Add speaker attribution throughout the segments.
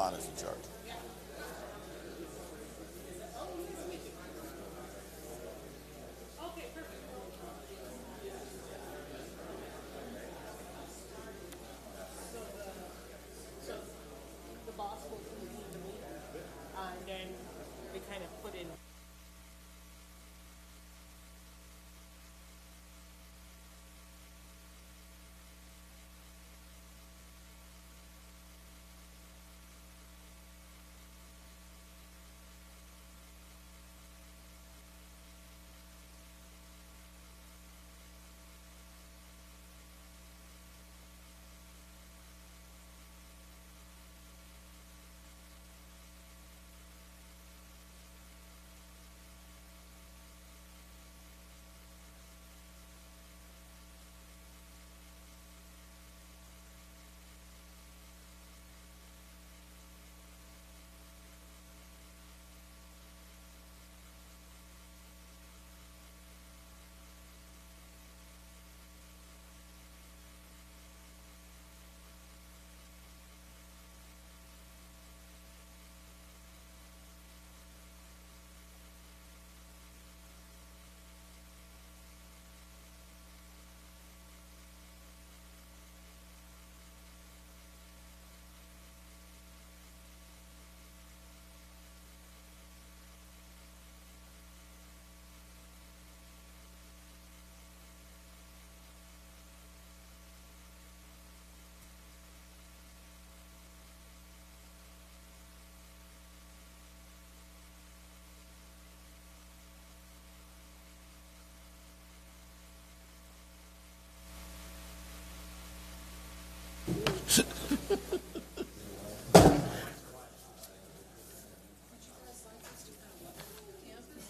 Speaker 1: Yvonne's in charge.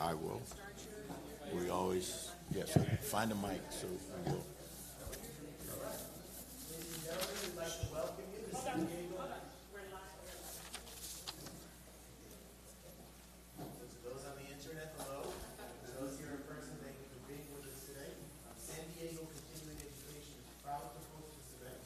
Speaker 1: I will. We always, yes, find a mic, so we will.
Speaker 2: Those on the internet, hello. Those here in person, thank you for being with us today. San Diego Continuing Education is proud to host this event.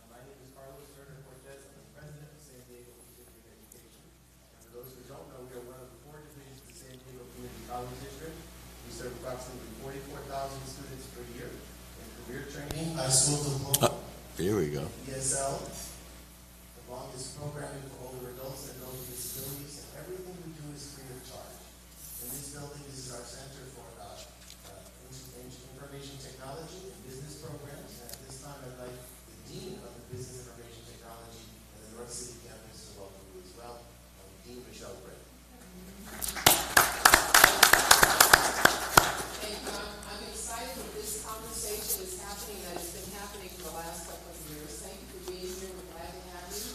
Speaker 2: My name is Carlos Turner Cortez. I'm the president of San Diego Continuing Education. And for those who don't know, we are one of the 4 divisions of San Diego Community College District. We serve approximately 44,000 students per year in career training, high school diploma,
Speaker 1: There we go.
Speaker 2: ESL, the longest programming for older adults and those with disabilities, and everything we do is free of charge. In this building, this is our center for information technology and business programs. And at this time, I'd like the Dean of the Business Information Technology and the North City campus to welcome you as well, Dean Michelle Gray.
Speaker 3: I'm excited that this conversation is happening, that it's been happening for the last couple of years. Thank you for being here. We're glad to have you.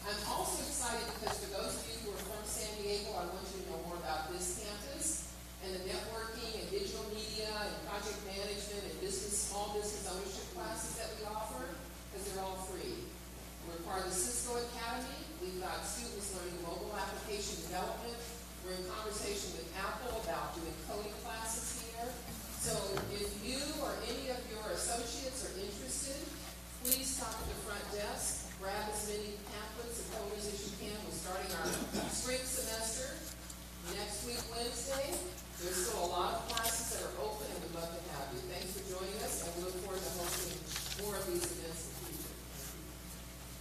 Speaker 3: I'm also excited because for those of you who are from San Diego, I want you to know more about this campus and the networking and digital media and project management and small business ownership classes that we offer, because they're all free. We're part of the Cisco Academy. We've got students learning mobile application development. We're in conversation with Apple about doing coding classes here. So if you or any of your associates are interested, please stop at the front desk, grab as many pamphlets and folders as you can. We're starting our spring semester next week, Wednesday. There's still a lot of classes that are open, and we'd love to have you. Thanks for joining us, and we look forward to hosting more of these events in the future.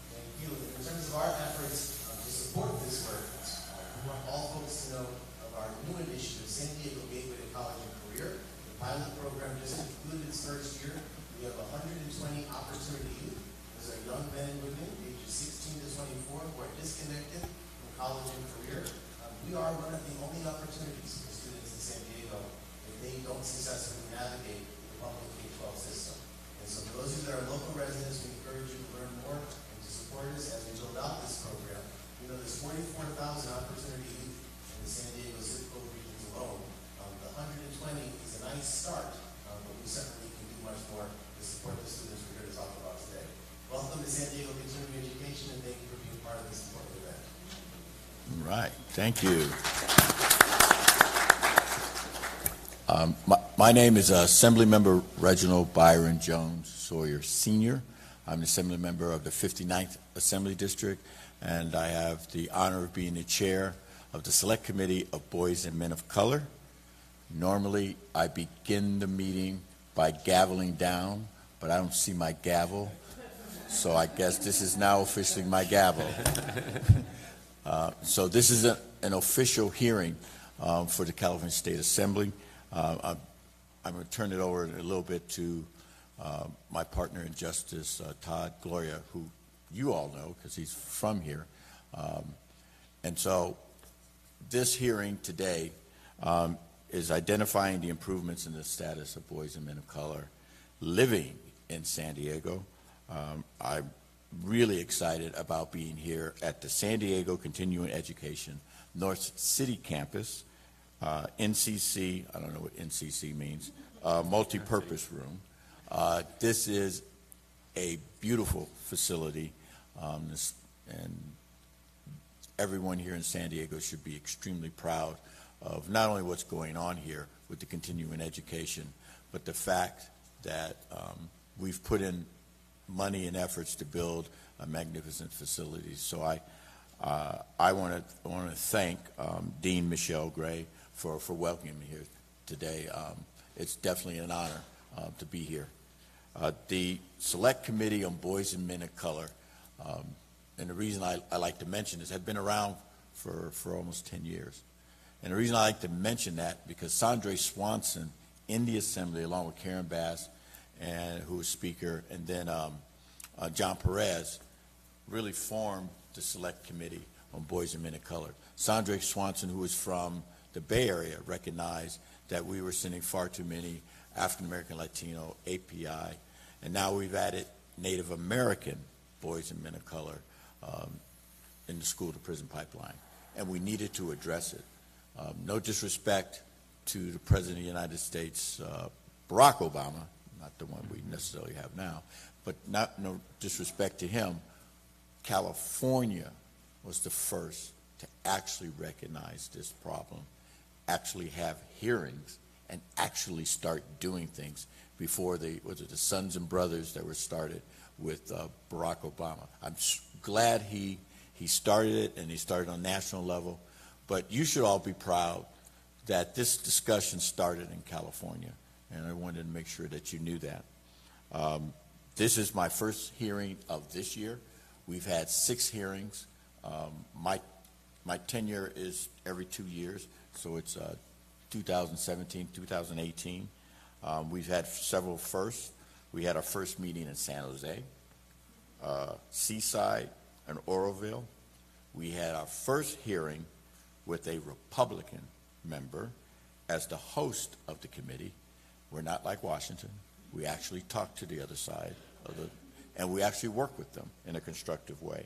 Speaker 2: Thank you. In terms of our efforts to support this work, we want all folks to know of our new initiative, San Diego Gateway to College and Career. The pilot program just concluded its first year. We have 120 opportunity youth. Those are young men and women, ages 16 to 24, who are disconnected from college and career. We are one of the only opportunities for students in San Diego if they don't successfully navigate the public K-12 system. And so for those of you that are local residents, we encourage you to learn more and to support us as we build out this program. You know, there's 44,000 opportunity youth in the San Diego zip code regions alone. The 120 is a nice start, but we certainly can do much more to support the students we're here to talk about today. Welcome to San Diego Continuing Education, and thank you for being part of this important event.
Speaker 1: Right. Thank you. My name is Assemblymember Reginald Byron Jones Sawyer Sr. I'm an Assembly member of the 59th Assembly District, and I have the honor of being the chair of the Select Committee of Boys and Men of Color. Normally, I begin the meeting by gaveling down, but I don't see my gavel, so I guess this is now officially my gavel. So this is an official hearing for the California State Assembly. I'm going to turn it over a little bit to my partner in justice, Todd Gloria, who you all know because he's from here. And so this hearing today is identifying the improvements in the status of boys and men of color living in San Diego. I'm really excited about being here at the San Diego Continuing Education North City Campus, NCC, I don't know what NCC means, multi-purpose room. This is a beautiful facility, and everyone here in San Diego should be extremely proud of not only what's going on here with the continuing education, but the fact that we've put in money and efforts to build a magnificent facility. So I want to thank Dean Michelle Gray for welcoming me here today. It's definitely an honor to be here. The Select Committee on Boys and Men of Color, and the reason I like to mention this, had been around for almost 10 years. And the reason I like to mention that, because Sandra Swanson in the Assembly, along with Karen Bass, who was Speaker, and then John Perez, really formed the Select Committee on Boys and Men of Color. Sandra Swanson, who was from the Bay Area, recognized that we were sending far too many African American, Latino, API, and now we've added Native American boys and men of color in the school-to-prison pipeline, and we needed to address it. No disrespect to the President of the United States, Barack Obama, not the one we necessarily have now, but no disrespect to him. California was the first to actually recognize this problem, actually have hearings, and actually start doing things before the Sons and Brothers that were started with Barack Obama. I'm glad he started it, and he started on a national level, but you should all be proud that this discussion started in California, and I wanted to make sure that you knew that. This is my first hearing of this year. We've had 6 hearings. My tenure is every 2 years, so it's 2017, 2018. We've had several firsts. We had our first meeting in San Jose, Seaside, and Oroville. We had our first hearing with a Republican member as the host of the committee. We're not like Washington. We actually talk to the other side and we actually work with them in a constructive way.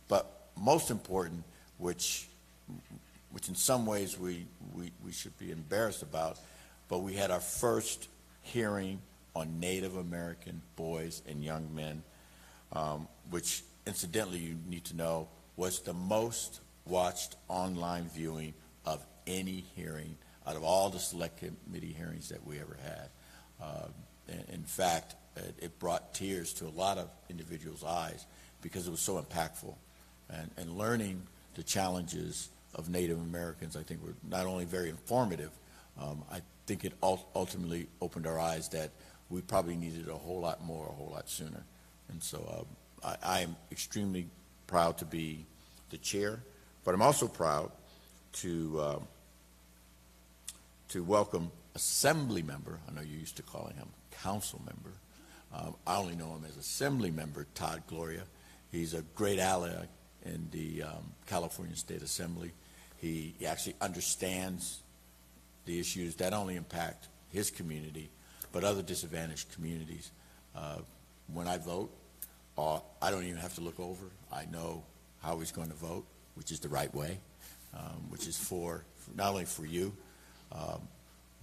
Speaker 1: But most important, which in some ways we should be embarrassed about, but we had our first hearing on Native American boys and young men, which incidentally you need to know was the most watched online viewing of any hearing out of all the Select Committee hearings that we ever had. In fact, it brought tears to a lot of individuals' eyes because it was so impactful. And learning the challenges of Native Americans, I think, were not only very informative, I think it ultimately opened our eyes that we probably needed a whole lot more, a whole lot sooner. And so I am extremely proud to be the chair, but I'm also proud to welcome Assembly member. I know you're used to calling him council member. I only know him as Assembly member Todd Gloria. He's a great ally in the California State Assembly. He actually understands the issues that only impact his community, but other disadvantaged communities. When I vote, I don't even have to look over. I know how he's going to vote, which is the right way, which is for not only for you.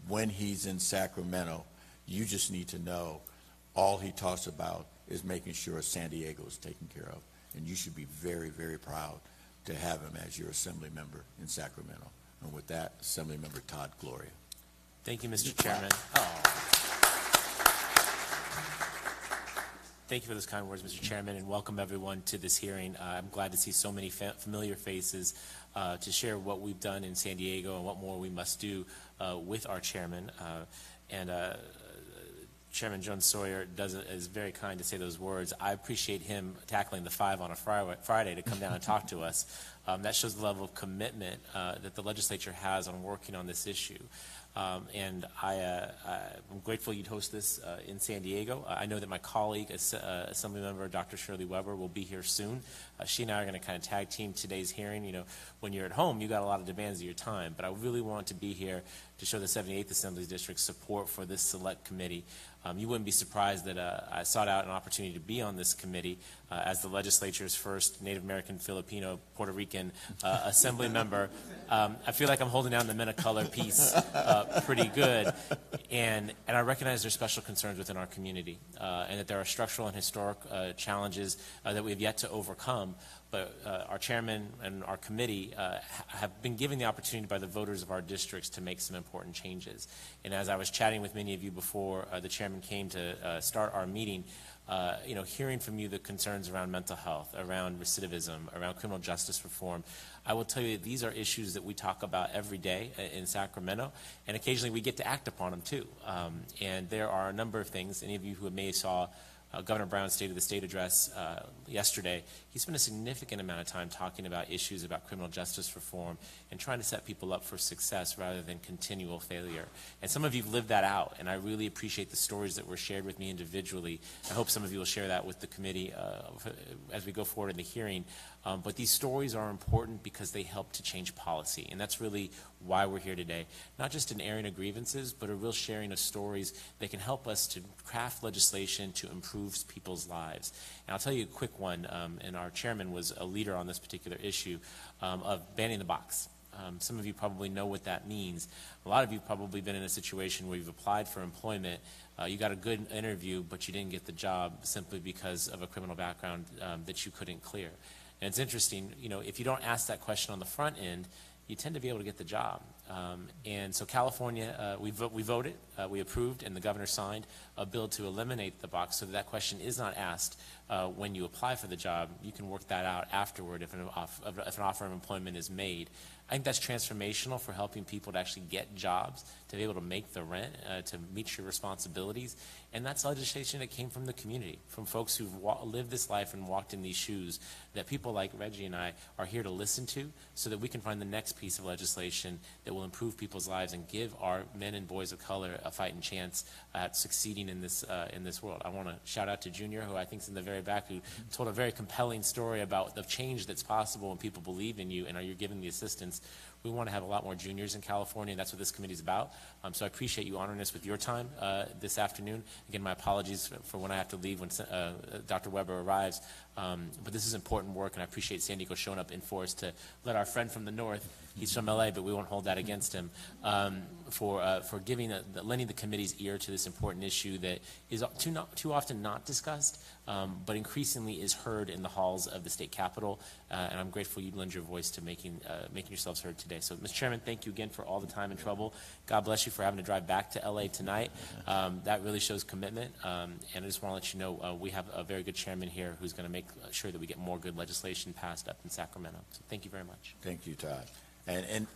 Speaker 1: When he's in Sacramento, you just need to know all he talks about is making sure San Diego is taken care of. And you should be very, very proud to have him as your Assembly member in Sacramento. And with that, Assembly member Todd Gloria.
Speaker 4: Thank you, Mr. Chairman. Thank you for those kind words, Mr. Chairman, and welcome everyone to this hearing. I'm glad to see so many familiar faces to share what we've done in San Diego and what more we must do with our chairman. Chairman Jones Sawyer is very kind to say those words. I appreciate him tackling the 5 on a Friday to come down and talk to us. That shows the level of commitment that the legislature has on working on this issue. I'm grateful you'd host this in San Diego. I know that my colleague, Assemblymember Dr. Shirley Weber, will be here soon. She and I are going to kind of tag team today's hearing. You know, when you're at home, you got a lot of demands of your time, but I really want to be here to show the 78th Assembly District's support for this select committee. You wouldn't be surprised that I sought out an opportunity to be on this committee as the legislature's first Native American, Filipino, Puerto Rican assembly member. I feel like I'm holding down the men of color piece pretty good, and I recognize there's special concerns within our community, and that there are structural and historic challenges that we have yet to overcome. But our chairman and our committee have been given the opportunity by the voters of our districts to make some important changes. And as I was chatting with many of you before the chairman came to start our meeting, you know, hearing from you the concerns around mental health, around recidivism, around criminal justice reform, I will tell you that these are issues that we talk about every day in Sacramento, and occasionally we get to act upon them too. And there are a number of things. Any of you who may saw Governor Brown's State of the State address yesterday, he spent a significant amount of time talking about issues about criminal justice reform and trying to set people up for success rather than continual failure. And some of you have lived that out, and I really appreciate the stories that were shared with me individually. I hope some of you will share that with the committee as we go forward in the hearing. But these stories are important because they help to change policy, and that's really why we're here today. Not just an airing of grievances, but a real sharing of stories that can help us to craft legislation to improve people's lives. And I'll tell you a quick one, and our chairman was a leader on this particular issue of banning the box. Some of you probably know what that means. A lot of you have probably been in a situation where you've applied for employment, you got a good interview, but you didn't get the job simply because of a criminal background that you couldn't clear. And it's interesting, you know, if you don't ask that question on the front end, you tend to be able to get the job. And so California, we voted, we approved, and the governor signed a bill to eliminate the box so that question is not asked when you apply for the job. You can work that out afterward if an offer of employment is made. I think that's transformational for helping people to actually get jobs, to be able to make the rent, to meet your responsibilities. And that's legislation that came from the community, from folks who've lived this life and walked in these shoes, that people like Reggie and I are here to listen to so that we can find the next piece of legislation that will improve people's lives and give our men and boys of color a fighting chance at succeeding in this world. I want to shout out to Junior, who I think is in the very back, who told a very compelling story about the change that's possible when people believe in you and are you given the assistance. We want to have a lot more juniors in California, and that's what this committee is about. So I appreciate you honoring us with your time this afternoon. Again, my apologies for when I have to leave when Dr. Weber arrives. But this is important work, and I appreciate San Diego showing up in force to let our friend from the north, he's from LA, but we won't hold that against him, for lending the committee's ear to this important issue that is too often not discussed, but increasingly is heard in the halls of the state capitol. And I'm grateful you lend your voice to making yourselves heard today. So, Mr. Chairman, thank you again for all the time and trouble. God bless you for having to drive back to LA tonight. That really shows commitment. And I just want to let you know we have a very good chairman here who's going to make sure that we get more good legislation passed up in Sacramento. So thank you very much.
Speaker 1: Thank you, Todd. And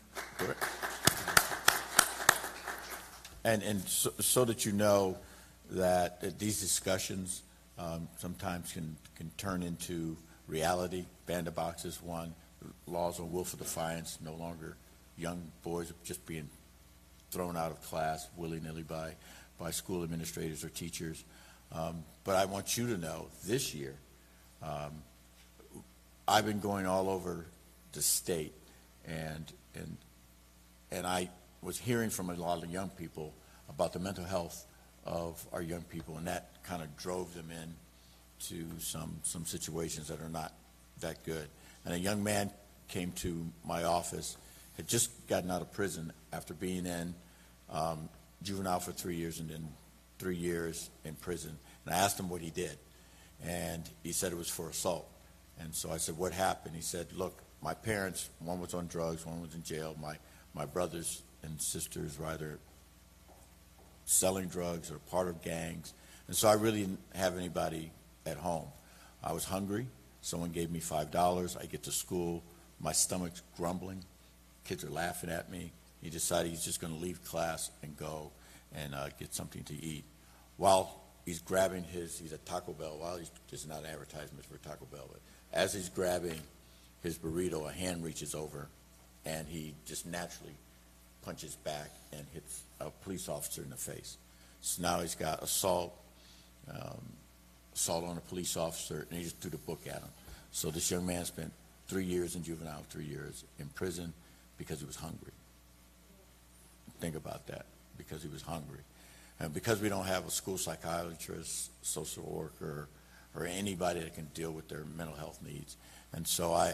Speaker 1: so that you know that these discussions sometimes can turn into reality. Ban the box is one. Laws on willful defiance, no longer young boys just being thrown out of class willy-nilly by school administrators or teachers. But I want you to know this year, I've been going all over the state, and I was hearing from a lot of young people about the mental health of our young people, and that kind of drove them into some situations that are not that good. And a young man came to my office, had just gotten out of prison after being in juvenile for 3 years and then 3 years in prison. And I asked him what he did, and he said it was for assault. And so I said, what happened? He said, look, my parents, one was on drugs, one was in jail. My brothers and sisters were either selling drugs or part of gangs. And so I really didn't have anybody at home. I was hungry. Someone gave me $5. I get to school. My stomach's grumbling. Kids are laughing at me. He decided he's just going to leave class and go and get something to eat. While he's grabbing he's at Taco Bell. While he's just not advertisements for Taco Bell, but as he's grabbing his burrito, a hand reaches over, and he just naturally punches back and hits a police officer in the face. So now he's got assault on a police officer, and he just threw the book at him. So this young man spent 3 years in juvenile, 3 years in prison because he was hungry. Think about that, because he was hungry. And because we don't have a school psychiatrist, social worker, or anybody that can deal with their mental health needs. And so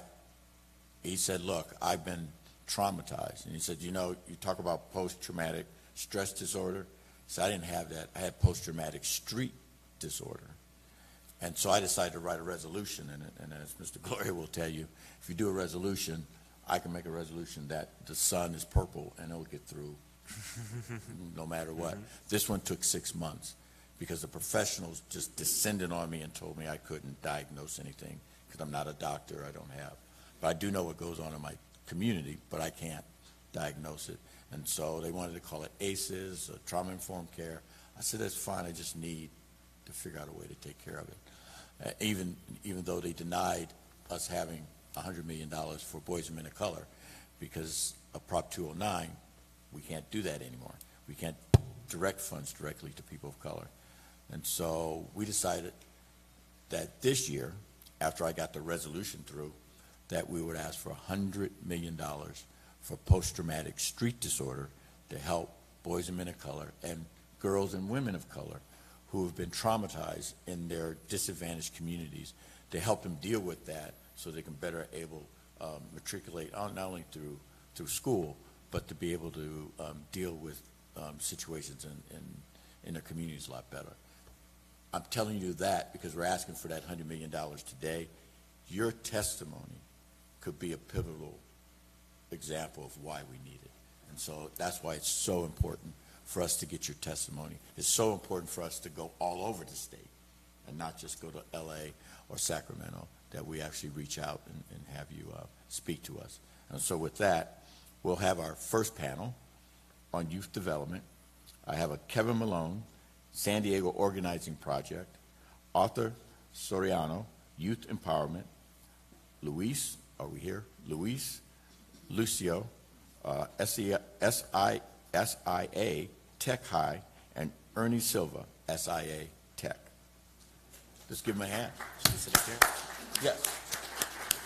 Speaker 1: he said, look, I've been traumatized. And he said, you talk about post-traumatic stress disorder. He said, I didn't have that. I had post-traumatic street disorder. And so I decided to write a resolution, and as Mr. Gloria will tell you, if you do a resolution, I can make a resolution that the sun is purple and it'll get through no matter what. This one took 6 months because the professionals just descended on me and told me I couldn't diagnose anything because I'm not a doctor, I don't have. But I do know what goes on in my community, but I can't diagnose it. And so they wanted to call it ACEs, trauma-informed care. I said, that's fine, I just need to figure out a way to take care of it. Even though they denied us having $100 million for boys and men of color because of Prop 209, we can't do that anymore. We can't direct funds directly to people of color. And so we decided that this year, after I got the resolution through, that we would ask for $100 million for post-traumatic street disorder to help boys and men of color and girls and women of color who have been traumatized in their disadvantaged communities, to help them deal with that so they can better able matriculate not only through school, but to be able to deal with situations in their communities a lot better. I'm telling you that because we're asking for that $100 million today. Your testimony could be a pivotal example of why we need it. And so that's why it's so important for us to get your testimony. It's so important for us to go all over the state and not just go to LA or Sacramento, that we actually reach out and have you speak to us. And so with that, we'll have our first panel on youth development. I have a Kevin Malone, San Diego Organizing Project, Arthur Soriano, Youth Empowerment, Luis, are we here? Luis Lucio, SIA Tech High, and Ernie Silva, SIA Tech. Let's give them a hand.
Speaker 4: Should we sit up here?
Speaker 1: Yes.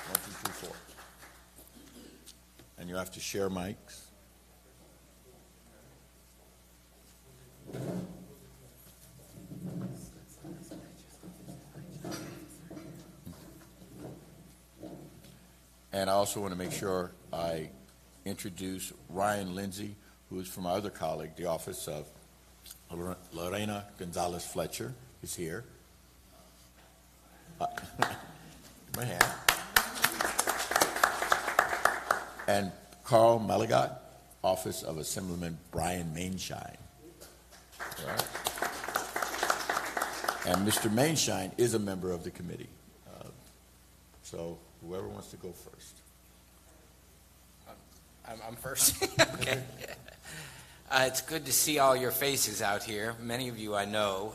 Speaker 1: 1, 2, 3, 4. And you have to share mics. And I also want to make sure I introduce Ryan Lindsay, who is from our other colleague, the office of Lorena Gonzalez Fletcher, is here. My hand. And Carl Malagat, office of Assemblyman Brian Mainshine. All right. And Mr. Mainshine is a member of the committee. So whoever wants to go first.
Speaker 5: I'm first. Okay. It's good to see all your faces out here. Many of you I know.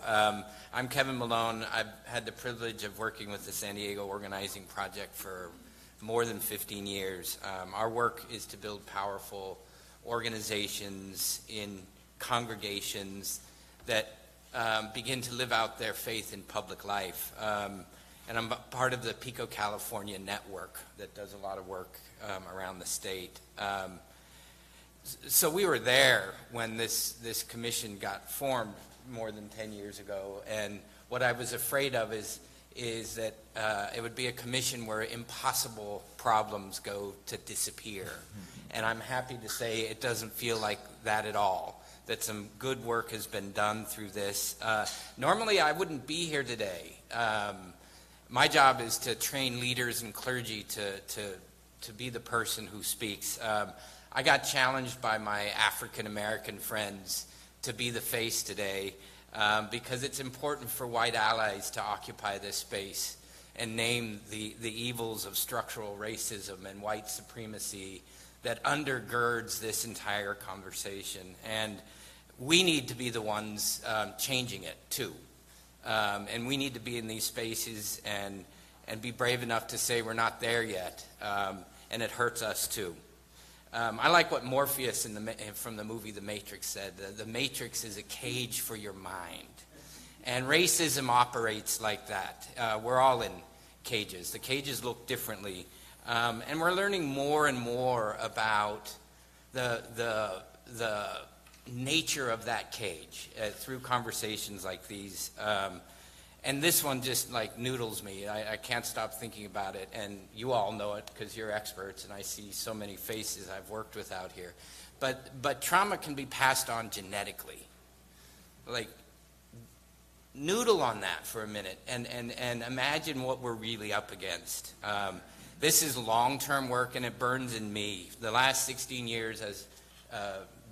Speaker 5: I'm Kevin Malone. I've had the privilege of working with the San Diego Organizing Project for more than 15 years. Our work is to build powerful organizations in congregations that begin to live out their faith in public life. And I'm part of the Pico, California network that does a lot of work around the state. So we were there when this commission got formed more than 10 years ago, and what I was afraid of is that it would be a commission where impossible problems go to disappear. And I'm happy to say it doesn't feel like that at all, that some good work has been done through this. Normally I wouldn't be here today. My job is to train leaders and clergy to be the person who speaks. I got challenged by my African American friends to be the face today. because it's important for white allies to occupy this space and name the evils of structural racism and white supremacy that undergirds this entire conversation. And we need to be the ones changing it too. And we need to be in these spaces and be brave enough to say we're not there yet, and it hurts us too. I like what Morpheus from the movie The Matrix said. The Matrix is a cage for your mind. And racism operates like that. We're all in cages. The cages look differently. And we're learning more and more about the nature of that cage through conversations like these. And this one just like noodles me. I can't stop thinking about it. And you all know it because you're experts, and I see so many faces I've worked with out here. But trauma can be passed on genetically. Like, noodle on that for a minute and imagine what we're really up against. This is long-term work, and it burns in me. The last 16 years as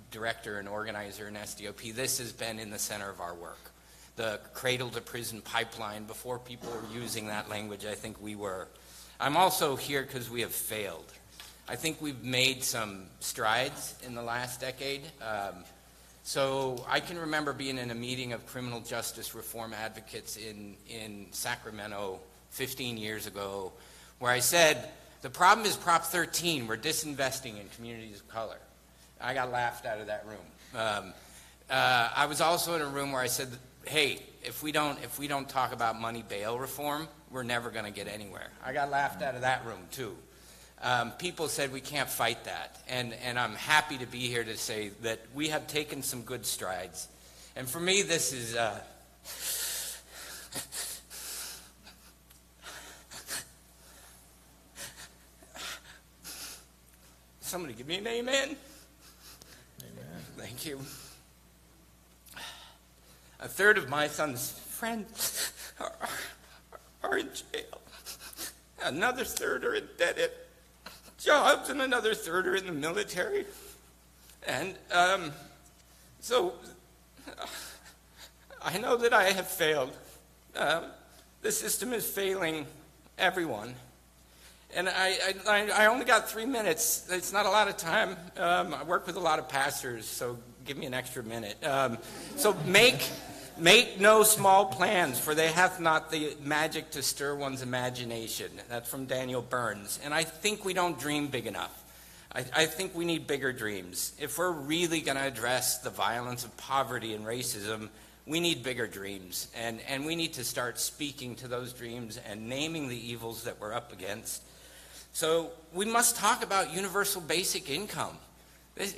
Speaker 5: director and organizer in SDOP, this has been in the center of our work. The cradle-to-prison pipeline, before people were using that language, I think we were. I'm also here because we have failed. I think we've made some strides in the last decade. So I can remember being in a meeting of criminal justice reform advocates in Sacramento 15 years ago, where I said, the problem is Prop 13, we're disinvesting in communities of color. I got laughed out of that room. I was also in a room where I said, hey, if we don't talk about money bail reform, we're never going to get anywhere. I got laughed out of that room too. People said we can't fight that, and I'm happy to be here to say that we have taken some good strides. And for me, this is somebody give me an amen. Amen. Thank you. A third of my son's friends are in jail. Another third are indebted jobs, and another third are in the military. And so I know that I have failed. The system is failing everyone. And I only got 3 minutes. It's not a lot of time. I work with a lot of pastors, so give me an extra minute. So make no small plans, for they have not the magic to stir one's imagination. That's from Daniel Burns. And I think we don't dream big enough. I think we need bigger dreams. If we're really going to address the violence of poverty and racism, we need bigger dreams. And we need to start speaking to those dreams and naming the evils that we're up against. So we must talk about universal basic income.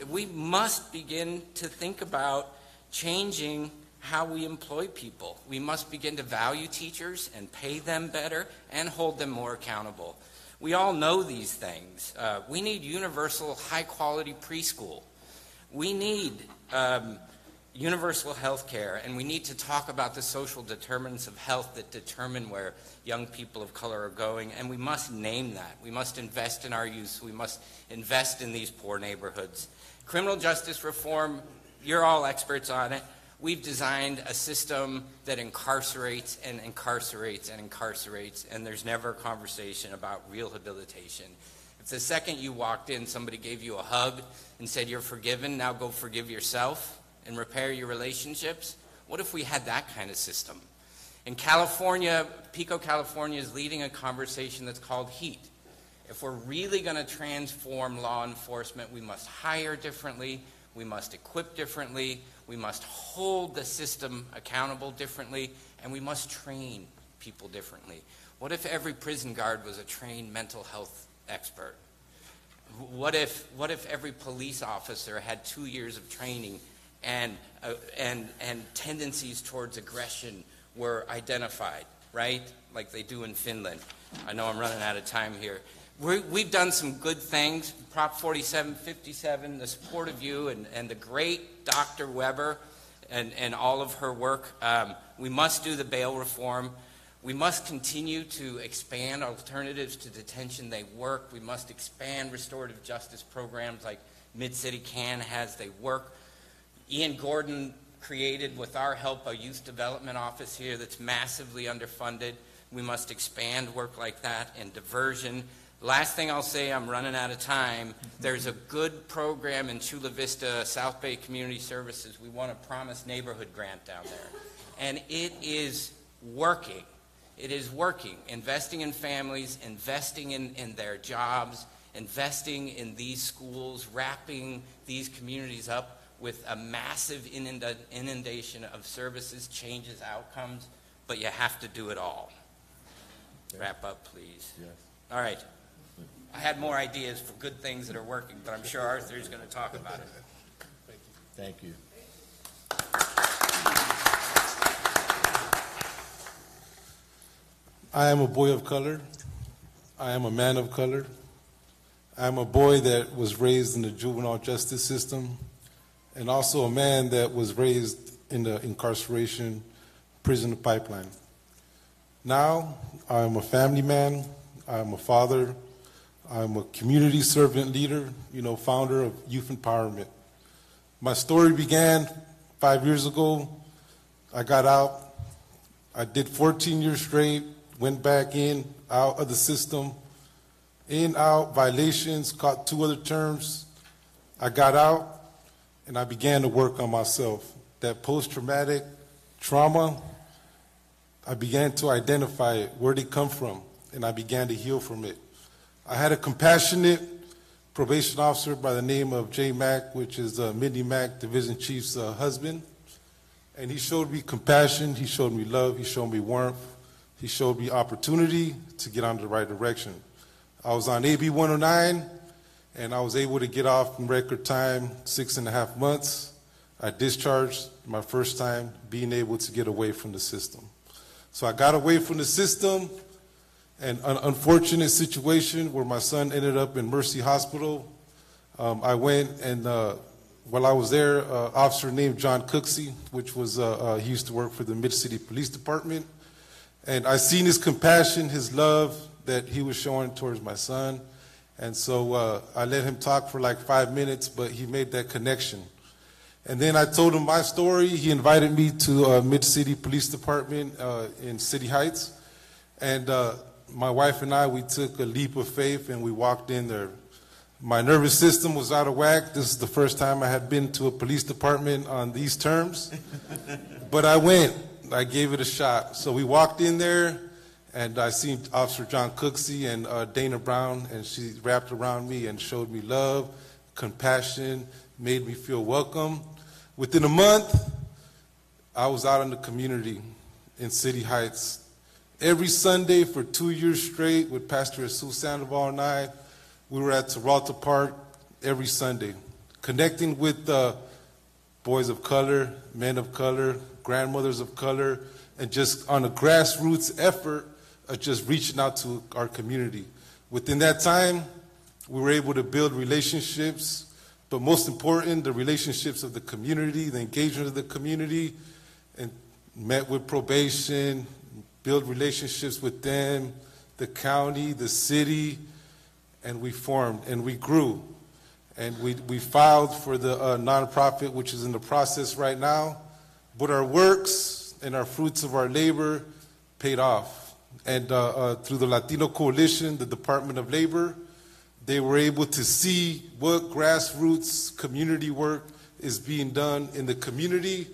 Speaker 5: We must begin to think about changing how we employ people. We must begin to value teachers and pay them better and hold them more accountable. We all know these things. We need universal high-quality preschool. We need universal health care, and we need to talk about the social determinants of health that determine where young people of color are going, and we must name that. We must invest in our youth. We must invest in these poor neighborhoods. Criminal justice reform, you're all experts on it. We've designed a system that incarcerates and incarcerates and incarcerates, and there's never a conversation about rehabilitation. If the second you walked in, somebody gave you a hug and said, you're forgiven, now go forgive yourself and repair your relationships, what if we had that kind of system? In California, Pico, California is leading a conversation that's called HEAT. If we're really going to transform law enforcement, we must hire differently, we must equip differently, we must hold the system accountable differently, and we must train people differently. What if every prison guard was a trained mental health expert? What if every police officer had 2 years of training and tendencies towards aggression were identified, right? Like they do in Finland. I know I'm running out of time here. We've done some good things. Prop 4757, the support of you and the great Dr. Weber and all of her work. We must do the bail reform. We must continue to expand alternatives to detention. They work. We must expand restorative justice programs like Mid-City Can has. They work. Ian Gordon created, with our help, a youth development office here that's massively underfunded. We must expand work like that, and diversion. Last thing I'll say, I'm running out of time. There's a good program in Chula Vista, South Bay Community Services. We won a Promise Neighborhood grant down there. And it is working. It is working. Investing in families, investing in their jobs, investing in these schools, wrapping these communities up with a massive inundation of services, changes outcomes, but you have to do it all. Wrap up, please.
Speaker 1: Yes.
Speaker 5: All right. I had more ideas for good things that are working, but I'm sure Arthur's going to talk about it.
Speaker 1: Thank you.
Speaker 6: I am a boy of color. I am a man of color. I am a boy that was raised in the juvenile justice system, and also a man that was raised in the incarceration prison pipeline. Now, I am a family man. I am a father. I'm a community servant leader, founder of Youth Empowerment. My story began 5 years ago. I got out. I did 14 years straight, went back in, out of the system, in, out, violations, caught 2 other terms. I got out, and I began to work on myself. That post-traumatic trauma, I began to identify it, where did it come from, and I began to heal from it. I had a compassionate probation officer by the name of J. Mack, which is Mindy Mack, Division Chief's husband. And he showed me compassion, he showed me love, he showed me warmth, he showed me opportunity to get on the right direction. I was on AB 109, and I was able to get off in record time, 6.5 months. I discharged my first time being able to get away from the system. So I got away from the system, and an unfortunate situation where my son ended up in Mercy Hospital. I went, and while I was there, an officer named John Cooksey, which was, he used to work for the Mid-City Police Department, and I seen his compassion, his love that he was showing towards my son, and so I let him talk for like 5 minutes, but he made that connection. And then I told him my story. He invited me to Mid-City Police Department in City Heights, and my wife and I, we took a leap of faith and we walked in there. My nervous system was out of whack. This is the first time I had been to a police department on these terms. But I went. I gave it a shot. So we walked in there, and I seen Officer John Cooksey and Dana Brown, and she wrapped around me and showed me love, compassion, made me feel welcome. Within a month, I was out in the community in City Heights. Every Sunday for 2 years straight with Pastor Jesus Sandoval and I, we were at Peralta Park every Sunday, connecting with boys of color, men of color, grandmothers of color, and just on a grassroots effort of just reaching out to our community. Within that time, we were able to build relationships, but most important, the relationships of the community, the engagement of the community, and met with probation, build relationships with them, the county, the city, and we formed and we grew. And we filed for the nonprofit, which is in the process right now, but our works and our fruits of our labor paid off. And through the Latino Coalition, the Department of Labor, they were able to see what grassroots community work is being done in the community.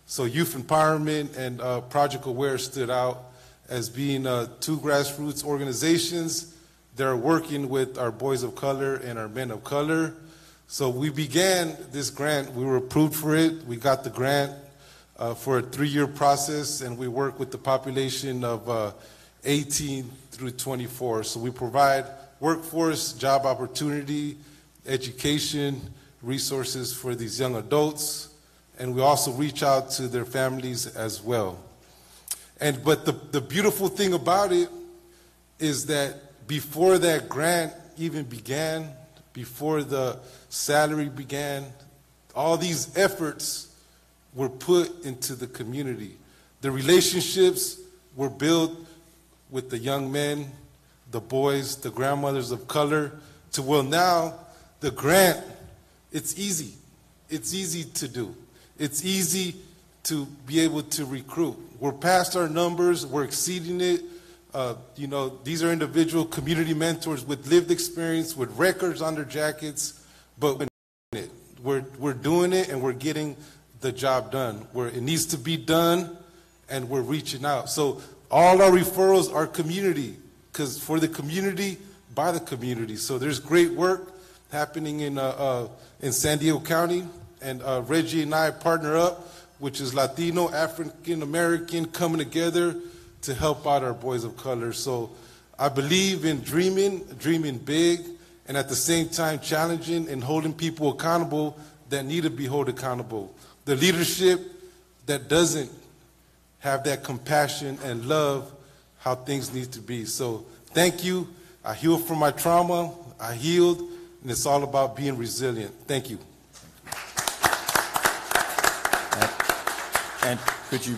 Speaker 6: So Youth Empowerment and Project Aware stood out as being 2 grassroots organizations that are working with our boys of color and our men of color. So we began this grant. We were approved for it. We got the grant for a 3-year process, and we work with the population of 18 through 24. So we provide workforce, job opportunity, education, resources for these young adults, and we also reach out to their families as well. But the beautiful thing about it is that before that grant even began, before the salary began, all these efforts were put into the community. The relationships were built with the young men, the boys, the grandmothers of color, to well now, the grant, it's easy. It's easy to do. It's easy to be able to recruit. We're past our numbers. We're exceeding it. These are individual community mentors with lived experience, with records on their jackets, but we're doing it, and we're getting the job done where it needs to be done, and we're reaching out. So all our referrals are community, because for the community, by the community. So there's great work happening in San Diego County, and Reggie and I partner up, which is Latino, African American, coming together to help out our boys of color. So I believe in dreaming big, and at the same time challenging and holding people accountable that need to be held accountable. The leadership that doesn't have that compassion and love how things need to be. So thank you. I healed from my trauma. I healed, and it's all about being resilient. Thank you.
Speaker 1: And could you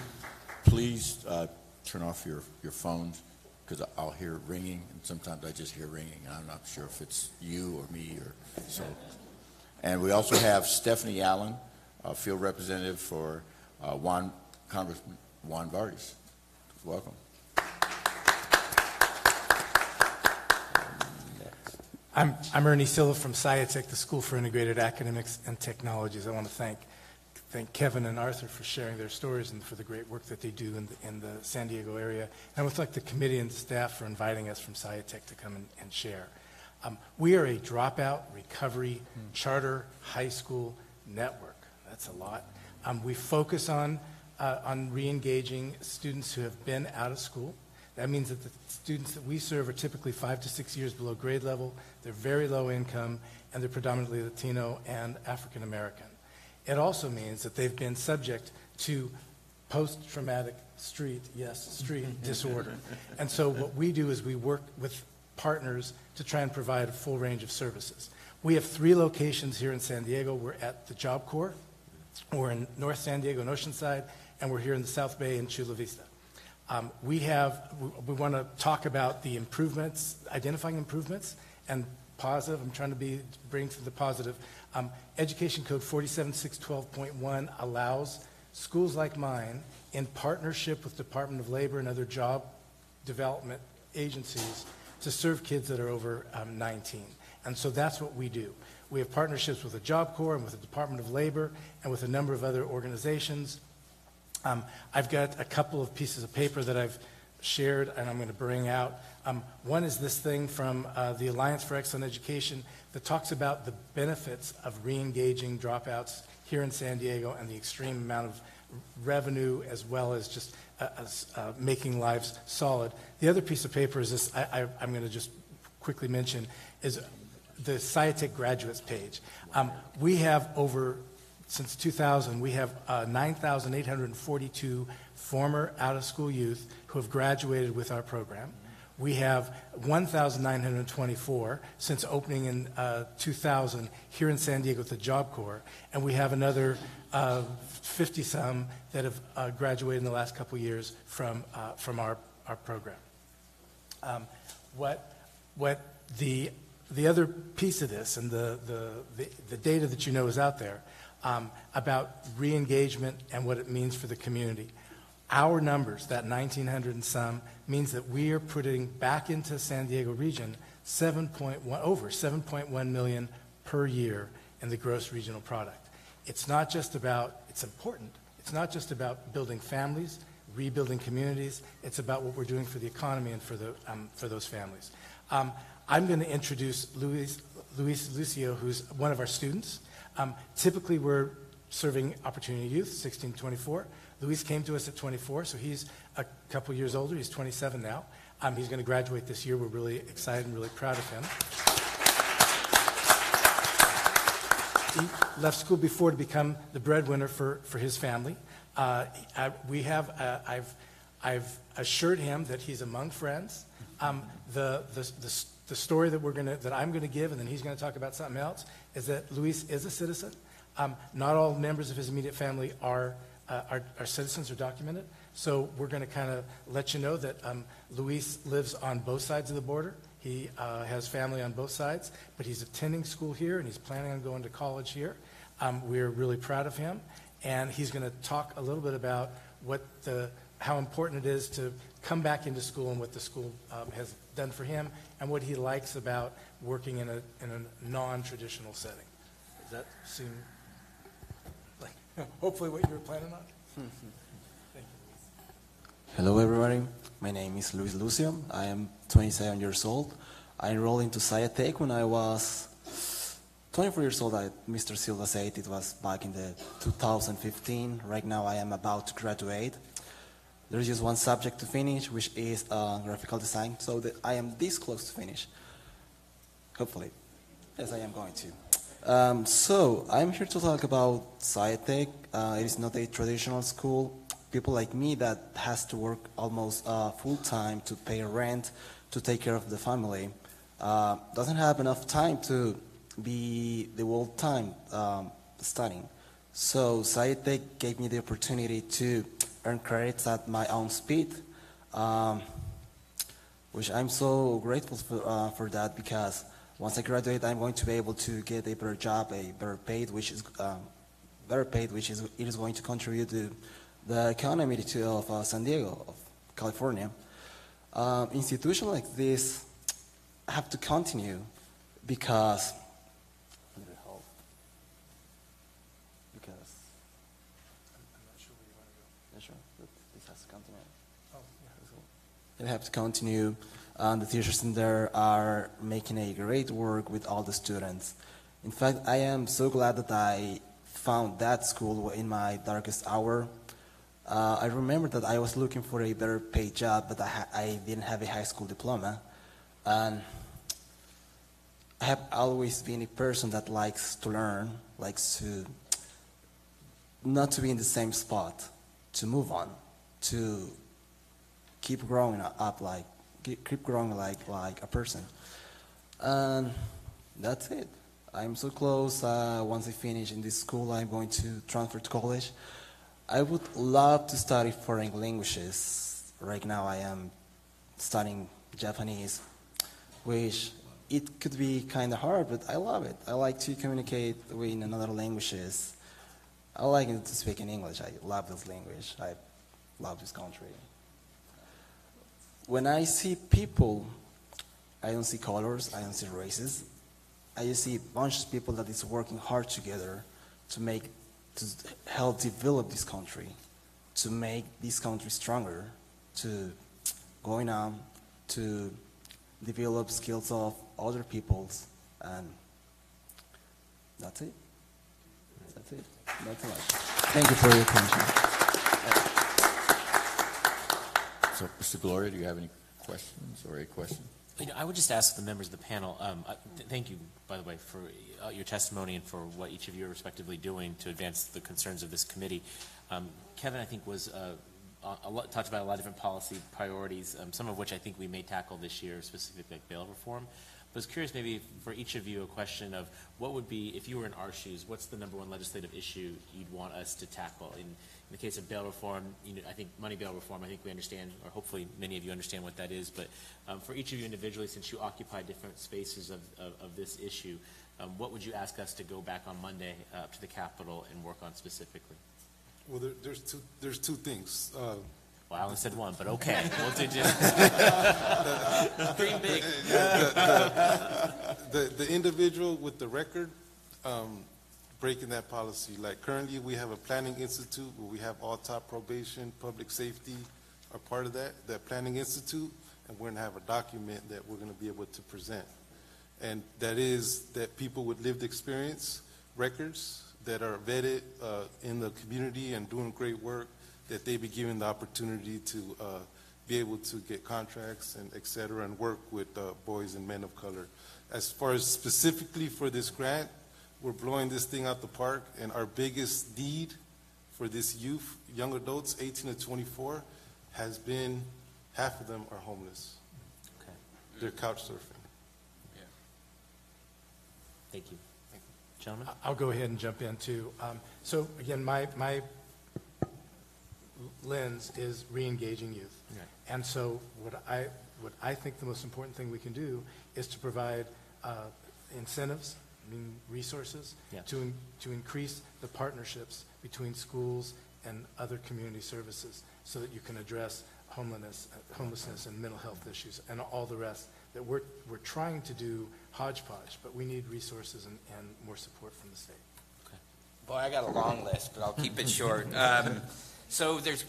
Speaker 1: please turn off your phones, because I'll hear ringing, and sometimes I just hear ringing. I'm not sure if it's you or me or so. And we also have Stephanie Allen, field representative for Congressman Juan Vargas. Welcome.
Speaker 7: I'm Ernie Silva from SciTech, the School for Integrated Academics and Technologies. I want to thank Kevin and Arthur for sharing their stories and for the great work that they do in the San Diego area. And I would thank the committee and the staff for inviting us from SciTech to come and share. We are a dropout recovery charter high school network. That's a lot. We focus on re-engaging students who have been out of school. That means that the students that we serve are typically 5 to 6 years below grade level. They're very low income, and they're predominantly Latino and African American. It also means that they've been subject to post-traumatic street disorder. And so what we do is we work with partners to try and provide a full range of services. We have 3 locations here in San Diego. We're at the Job Corps, we're in North San Diego and Oceanside, and we're here in the South Bay in Chula Vista. We want to talk about the improvements, identifying improvements, and positive. I'm trying to bring to the positive. Education Code 47612.1 allows schools like mine, in partnership with Department of Labor and other job development agencies, to serve kids that are over 19. And so that's what we do. We have partnerships with the Job Corps and with the Department of Labor and with a number of other organizations. I've got a couple of pieces of paper that I've shared and I'm going to bring out. One is this thing from the Alliance for Excellent Education that talks about the benefits of re-engaging dropouts here in San Diego and the extreme amount of revenue as well as just making lives solid. The other piece of paper is this, I'm going to just quickly mention, is the SciTech graduates page. We have since 2000, we have 9,842 former out-of-school youth who have graduated with our program. We have 1,924 since opening in 2000 here in San Diego at the Job Corps, and we have another 50-some that have graduated in the last couple years from our program. What the other piece of this, and the data that you know is out there, about re-engagement and what it means for the community. Our numbers, that 1,900 and some, means that we are putting back into San Diego region over 7.1 million per year in the gross regional product. It's not just about, it's important, it's not just about building families, rebuilding communities, it's about what we're doing for the economy and for those families. I'm going to introduce Luis Lucio, who's one of our students. Typically, we're serving Opportunity Youth, 16 to 24. Luis came to us at 24, so he's a couple years older. He's 27 now. He's going to graduate this year. We're really excited and really proud of him. He left school before to become the breadwinner for his family. I've assured him that he's among friends. The story that I'm going to give, and then he's going to talk about something else, is that Luis is a citizen. Not all members of his immediate family are citizens or documented. So we're going to kind of let you know that Luis lives on both sides of the border. He has family on both sides, but he's attending school here and he's planning on going to college here. We're really proud of him. and he's going to talk a little bit about how important it is to come back into school and what the school has done for him and what he likes about working in a non-traditional setting. Does that seem like hopefully what you were planning on? Thank you.
Speaker 8: Hello everybody, my name is Luis Lucio. I am 27 years old. I enrolled into SciTech when I was 24 years old. Mr. Silva said it was back in the 2015. Right now I am about to graduate. There's just one subject to finish, which is graphical design, so that I am this close to finish. Hopefully. Yes, I am going to. So I'm here to talk about SciTech. It is not a traditional school. People like me that has to work almost full-time to pay rent, to take care of the family, doesn't have enough time to be the whole time studying. So SciTech gave me the opportunity to earn credits at my own speed, which I'm so grateful for that, because once I graduate, I'm going to be able to get a better job, a better paid, which is going to contribute to the economy of San Diego, of California. Institutions like this have to continue because they have to continue. The teachers in there are making a great work with all the students. In fact, I am so glad that I found that school in my darkest hour. I remember that I was looking for a better paid job, but I didn't have a high school diploma. And I have always been a person that likes to learn, likes to not to be in the same spot, to move on, to keep growing up, keep growing like a person. And that's it. I'm so close. Once I finish in this school, I'm going to transfer to college. I would love to study foreign languages. Right now I am studying Japanese, which it could be kind of hard, but I love it. I like to communicate in another languages. I like to speak in English. I love this language. I love this country. When I see people, I don't see colors, I don't see races. I just see a bunch of people that is working hard together to help develop this country, to make this country stronger, to going on, to develop skills of other peoples, and that's it. That's it. Not too much. Thank you for your attention.
Speaker 1: So, Mr. Gloria, do you have any questions or a question?
Speaker 4: I would just ask the members of the panel, thank you, by the way, for your testimony and for what each of you are respectively doing to advance the concerns of this committee. Kevin, I think, talked about a lot of different policy priorities, some of which I think we may tackle this year, specifically like bail reform. But I was curious, maybe for each of you, a question of what would be, if you were in our shoes, what's the #1 legislative issue you'd want us to tackle? In the case of bail reform, I think money bail reform, I think we understand, or hopefully many of you understand what that is. But for each of you individually, since you occupy different spaces of this issue, what would you ask us to go back on Monday up to the Capitol and work on specifically?
Speaker 6: Well, there's two things.
Speaker 4: Well, I only said one, but okay. We'll do just dream big.
Speaker 6: The individual with the record, breaking that policy. Like currently we have a planning institute where we have all top probation, public safety are part of that planning institute, and we're going to have a document that we're going to be able to present. And that is that people with lived experience, records that are vetted in the community and doing great work, that they be given the opportunity to be able to get contracts and et cetera, and work with boys and men of color. As far as specifically for this grant, we're blowing this thing out the park, and our biggest need for this youth, young adults, 18 to 24, has been half of them are homeless.
Speaker 4: Okay.
Speaker 6: They're couch surfing.
Speaker 5: Yeah.
Speaker 4: Thank you. Gentlemen?
Speaker 7: I'll go ahead and jump in too. So again, my lens is re-engaging youth.
Speaker 4: Okay.
Speaker 7: And so what I think the most important thing we can do is to provide incentives, resources,
Speaker 4: Yeah.
Speaker 7: to increase the partnerships between schools and other community services so that you can address homelessness and mental health issues and all the rest that we're trying to do hodgepodge, but we need resources and more support from the state.
Speaker 5: Boy, I got a long list, but I'll keep it short. So there's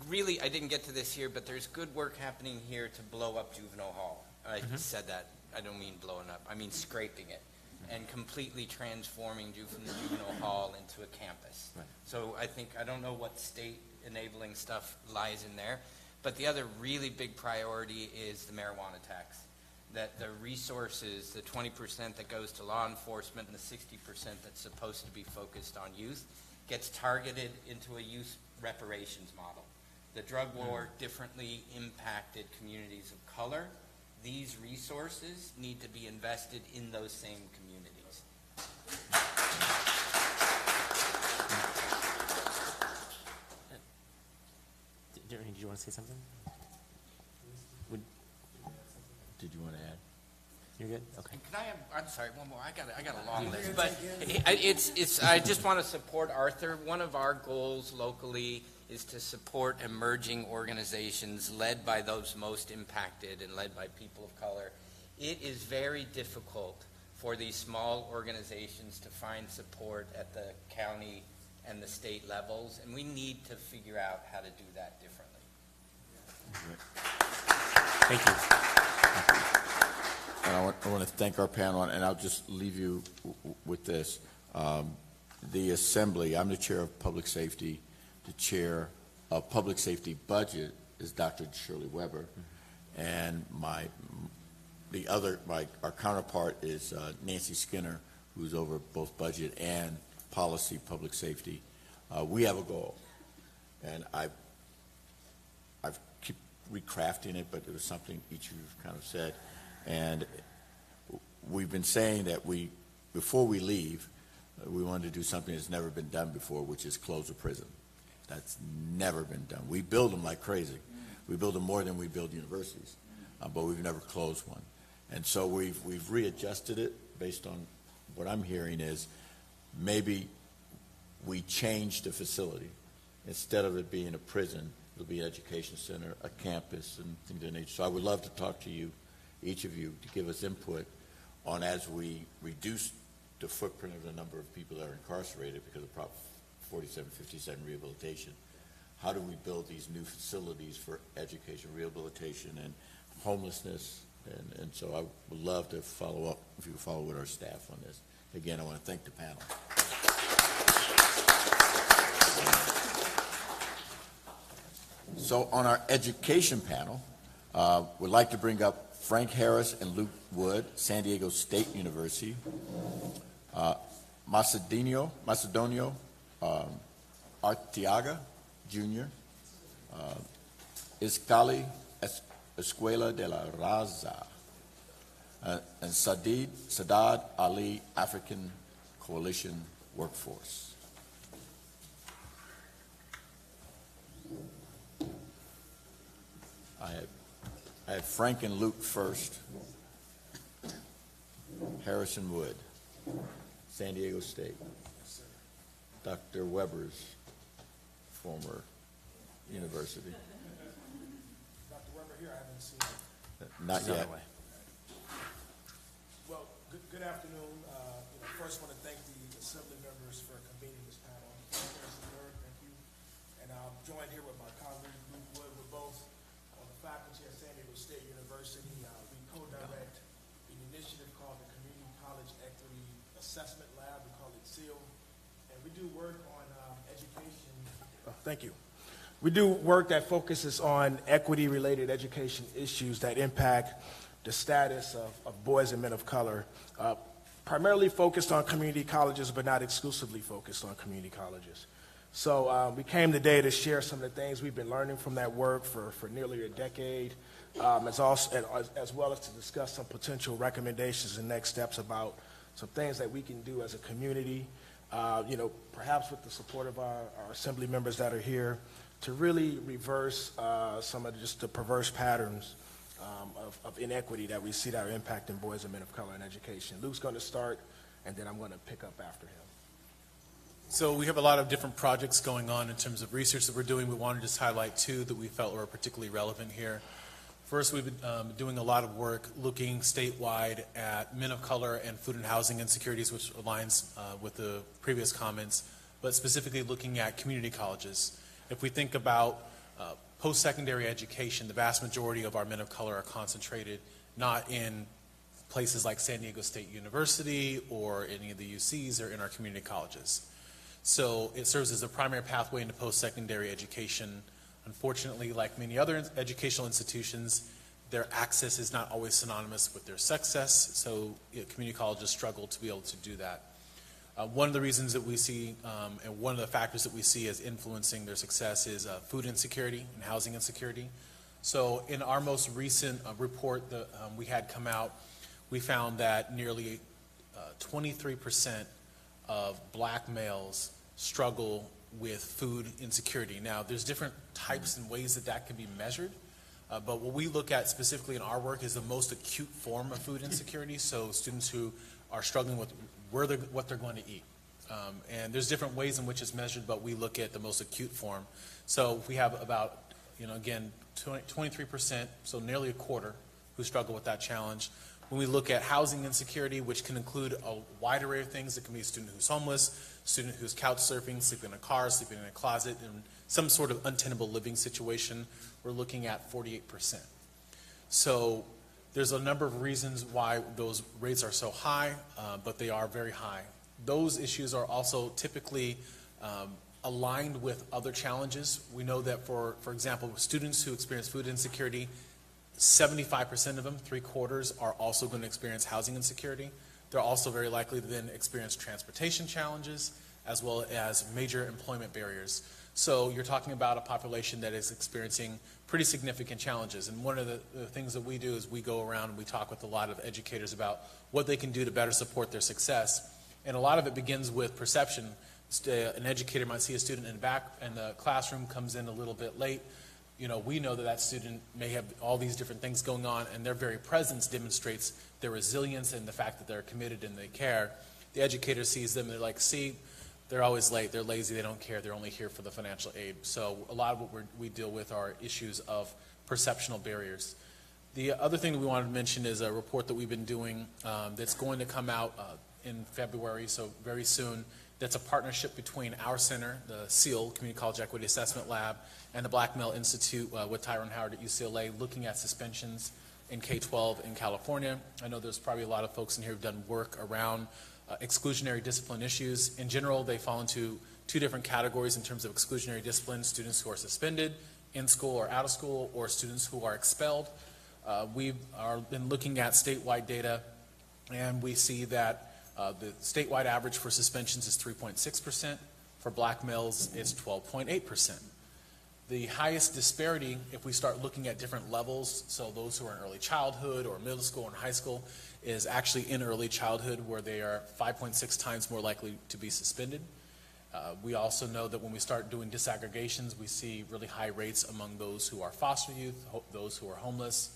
Speaker 5: really, I didn't get to this here, but there's good work happening here to blow up juvenile hall. I said that. I don't mean blowing up. I mean scraping it and completely transforming juvenile hall into a campus.
Speaker 4: Right.
Speaker 5: So I don't know what state enabling stuff lies in there, but the other really big priority is the marijuana tax. That the resources, the 20% that goes to law enforcement and the 60% that's supposed to be focused on youth, gets targeted into a youth reparations model. The drug war differently impacted communities of color. These resources need to be invested in those same communities.
Speaker 4: Did you want to say something?
Speaker 1: Did you want to add?
Speaker 4: You're good? Okay.
Speaker 5: Can I have, I'm sorry, one more. I got a long list. But I just want to support Arthur. One of our goals locally is to support emerging organizations led by those most impacted and led by people of color. It is very difficult for these small organizations to find support at the county and the state levels, and we need to figure out how to do that differently.
Speaker 4: Thank you.
Speaker 1: And I want to thank our panel, and I'll just leave you with this. The Assembly, I'm the chair of Public Safety. The chair of Public Safety Budget is Dr. Shirley Weber, and our counterpart is Nancy Skinner, who's over both budget and policy public safety. We have a goal, and I've keep recrafting it, but it was something each of you kind of said. And we've been saying that before we leave, we wanted to do something that's never been done before, which is close a prison. That's never been done. We build them like crazy. We build them more than we build universities, but we've never closed one. And so we've readjusted it based on what I'm hearing is maybe we change the facility. Instead of it being a prison, it'll be an education center, a campus, and things of that nature. So I would love to talk to you, each of you, to give us input on as we reduce the footprint of the number of people that are incarcerated because of Prop 4757 rehabilitation. How do we build these new facilities for education, rehabilitation, and homelessness? And so I would love to follow up, if you follow with our staff on this. Again, I want to thank the panel. So on our education panel, we'd like to bring up Frank Harris and Luke Wood, San Diego State University. Macedonio Arteaga, Jr., Iscali Escuela de la Raza, and Sadad Ali African Coalition Workforce. I had Frank and Luke first. Harrison Wood, San Diego State. Dr. Weber's former university.
Speaker 9: Dr. Weber here, I haven't seen him.
Speaker 1: Not yet.
Speaker 9: Well, good afternoon. First, I want to thank the Assembly members for convening this panel. Thank you. And I'm joined here with my colleague, Luke Wood. We're both on the faculty at San Diego State University. We co-direct an initiative called the Community College Equity Assessment Lab. We call it SEAL. And we do work on education. Thank you. We do work that focuses on equity-related education issues that impact the status of boys and men of color, primarily focused on community colleges, but not exclusively focused on community colleges. So we came today to share some of the things we've been learning from that work for nearly a decade, as well as to discuss some potential recommendations and next steps about some things that we can do as a community, perhaps with the support of our Assembly members that are here, to really reverse some of just the perverse patterns of inequity that we see that are impacting boys and men of color in education. Luke's going to start, and then I'm going to pick up after him.
Speaker 10: So we have a lot of different projects going on in terms of research that we're doing. We wanted to just highlight two that we felt were particularly relevant here. First, we've been doing a lot of work looking statewide at men of color and food and housing insecurities, which aligns with the previous comments, but specifically looking at community colleges. If we think about post-secondary education, the vast majority of our men of color are concentrated not in places like San Diego State University or any of the UCs or in our community colleges. So it serves as a primary pathway into post-secondary education. Unfortunately, like many other educational institutions, their access is not always synonymous with their success, so community colleges struggle to be able to do that. One of the reasons that we see, and one of the factors that we see as influencing their success is food insecurity and housing insecurity. So in our most recent report that we had come out, we found that nearly 23% of black males struggle with food insecurity. Now, there's different types and ways that that can be measured, but what we look at specifically in our work is the most acute form of food insecurity, so students who are struggling with what they're going to eat. And there's different ways in which it's measured, but we look at the most acute form. So we have about, again, 23%, so nearly a quarter, who struggle with that challenge. When we look at housing insecurity, which can include a wide array of things, it can be a student who's homeless, student who's couch surfing, sleeping in a car, sleeping in a closet, in some sort of untenable living situation, we're looking at 48%. So there's a number of reasons why those rates are so high, but they are very high. Those issues are also typically aligned with other challenges. We know that for example, students who experience food insecurity, 75% of them, 3/4, are also going to experience housing insecurity. They're also very likely to then experience transportation challenges as well as major employment barriers. So you're talking about a population that is experiencing pretty significant challenges. And one of the things that we do is we go around and we talk with a lot of educators about what they can do to better support their success. And a lot of it begins with perception. An educator might see a student in the classroom, comes in a little bit late. We know that that student may have all these different things going on, and their very presence demonstrates their resilience and the fact that they're committed and they care. The educator sees them and they're like, see, they're always late, they're lazy, they don't care, they're only here for the financial aid. So a lot of what we deal with are issues of perceptional barriers. The other thing that we wanted to mention is a report that we've been doing that's going to come out in February, so very soon. That's a partnership between our center, the SEAL, Community College Equity Assessment Lab, and the Black Male Institute with Tyrone Howard at UCLA, looking at suspensions in K-12 in California. I know there's probably a lot of folks in here who've done work around exclusionary discipline issues. In general, they fall into two different categories in terms of exclusionary discipline: students who are suspended in school or out of school, or students who are expelled. We've been looking at statewide data, and we see that the statewide average for suspensions is 3.6%. For black males, it's 12.8%. The highest disparity, if we start looking at different levels, so those who are in early childhood or middle school and high school, is actually in early childhood, where they are 5.6 times more likely to be suspended. We also know that when we start doing disaggregations, we see really high rates among those who are foster youth, those who are homeless.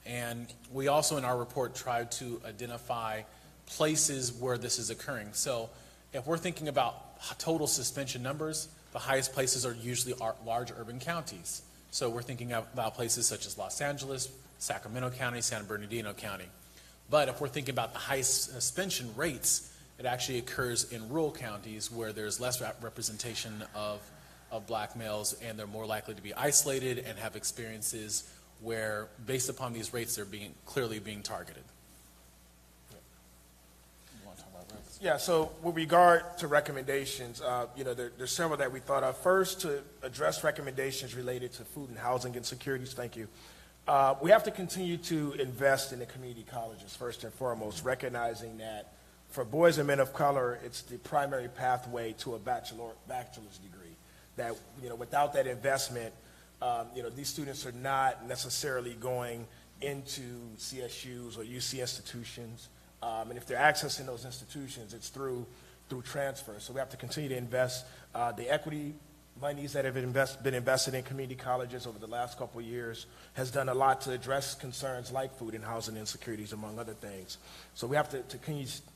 Speaker 10: And we also in our report tried to identify places where this is occurring. So if we're thinking about total suspension numbers, the highest places are usually large urban counties. So we're thinking about places such as Los Angeles, Sacramento County, San Bernardino County. But if we're thinking about the highest suspension rates, it actually occurs in rural counties where there's less representation of black males, and they're more likely to be isolated and have experiences where, based upon these rates, they're clearly being targeted.
Speaker 9: Yeah, so with regard to recommendations, there's several that we thought of. First, to address recommendations related to food and housing insecurities, thank you. We have to continue to invest in the community colleges, first and foremost, recognizing that for boys and men of color, it's the primary pathway to a bachelor's degree. That, without that investment, these students are not necessarily going into CSUs or UC institutions. And if they're accessing those institutions, it's through transfer. So we have to continue to invest. The equity monies that have been invested in community colleges over the last couple of years has done a lot to address concerns like food and housing insecurities, among other things. So we have to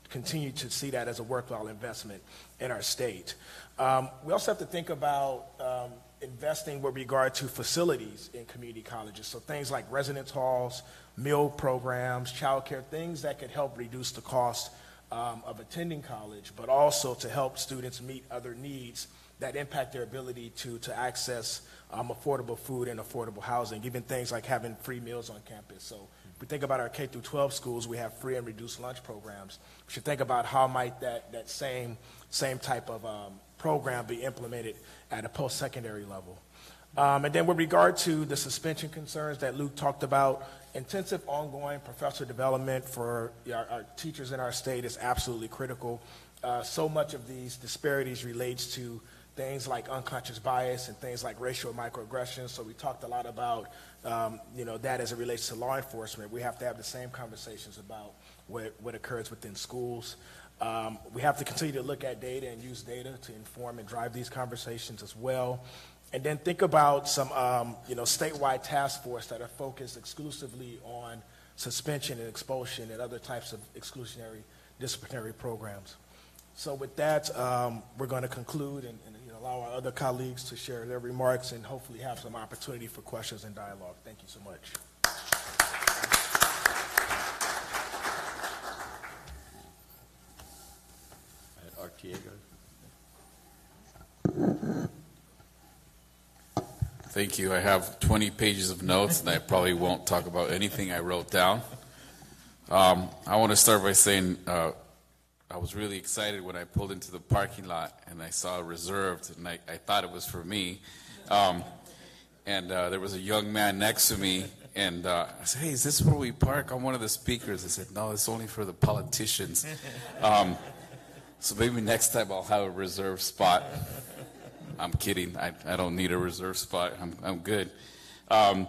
Speaker 9: continue to see that as a worthwhile investment in our state. We also have to think about investing with regard to facilities in community colleges. So things like residence halls, meal programs, childcare, things that could help reduce the cost of attending college, but also to help students meet other needs that impact their ability to access affordable food and affordable housing, even things like having free meals on campus. So if we think about our K through 12 schools, we have free and reduced lunch programs. We should think about how might that same type of program be implemented at a post-secondary level. And then with regard to the suspension concerns that Luke talked about, intensive ongoing professor development for our teachers in our state is absolutely critical. So much of these disparities relates to things like unconscious bias and things like racial microaggressions. So we talked a lot about that as it relates to law enforcement. We have to have the same conversations about what occurs within schools. We have to continue to look at data and use data to inform and drive these conversations as well. And then think about some statewide task force that are focused exclusively on suspension and expulsion and other types of exclusionary disciplinary programs. So with that, we're going to conclude and allow our other colleagues to share their remarks and hopefully have some opportunity for questions and dialogue. Thank you so much.
Speaker 1: Artiega.
Speaker 11: Thank you. I have 20 pages of notes, and I probably won't talk about anything I wrote down. I want to start by saying I was really excited when I pulled into the parking lot and I saw reserved, and I thought it was for me. And there was a young man next to me, and I said, "Hey, is this where we park?" I'm one of the speakers. I said, "No, it's only for the politicians." So maybe next time I'll have a reserved spot. I'm kidding. I don't need a reserved spot. I'm good. I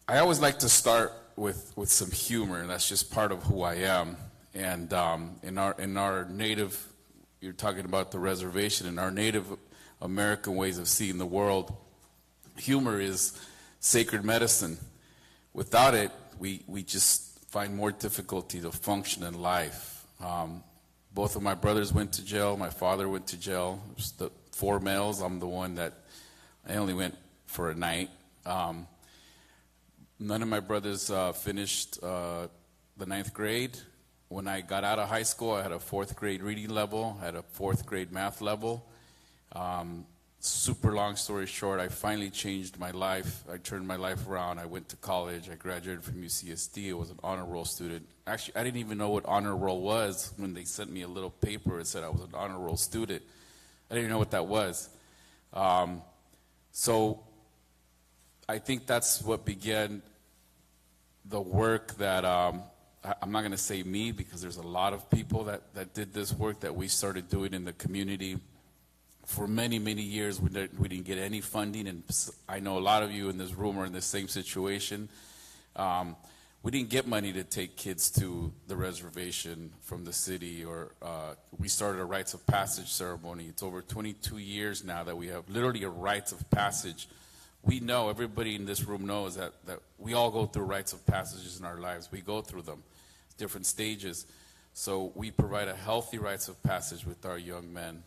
Speaker 11: always like to start with some humor, and that's just part of who I am. And in our native, you're talking about the reservation, in our Native American ways of seeing the world, humor is sacred medicine. Without it, we just find more difficulty to function in life. Both of my brothers went to jail. My father went to jail. It was the 4 males. I'm the one that I only went for a night. None of my brothers finished the 9th grade. When I got out of high school, I had a 4th grade reading level, I had a 4th grade math level. Super long story short, I finally changed my life. I turned my life around. I went to college. I graduated from UCSD. I was an honor roll student. Actually, I didn't even know what honor roll was when they sent me a little paper that said I was an honor roll student. I didn't even know what that was. So I think that's what began the work that, I'm not going to say me, because there's a lot of people that did this work that we started doing in the community. For many, many years, we didn't get any funding, and I know a lot of you in this room are in the same situation. We didn't get money to take kids to the reservation from the city, or we started a rites of passage ceremony. It's over 22 years now that we have literally a rites of passage. We know, everybody in this room knows that we all go through rites of passages in our lives. We go through them, different stages. So we provide a healthy rites of passage with our young men,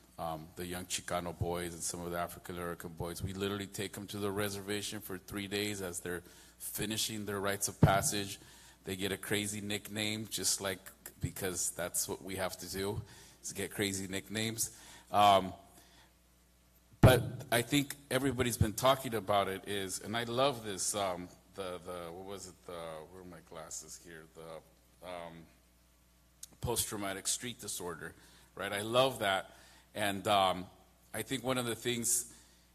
Speaker 11: the young Chicano boys and some of the African-American boys. We literally take them to the reservation for 3 days as they're finishing their rites of passage. They get a crazy nickname, just like, because that's what we have to do, is get crazy nicknames. But I think everybody's been talking about it is, and I love this, what was it, where are my glasses here, the post-traumatic street disorder, right? I love that. And I think one of the things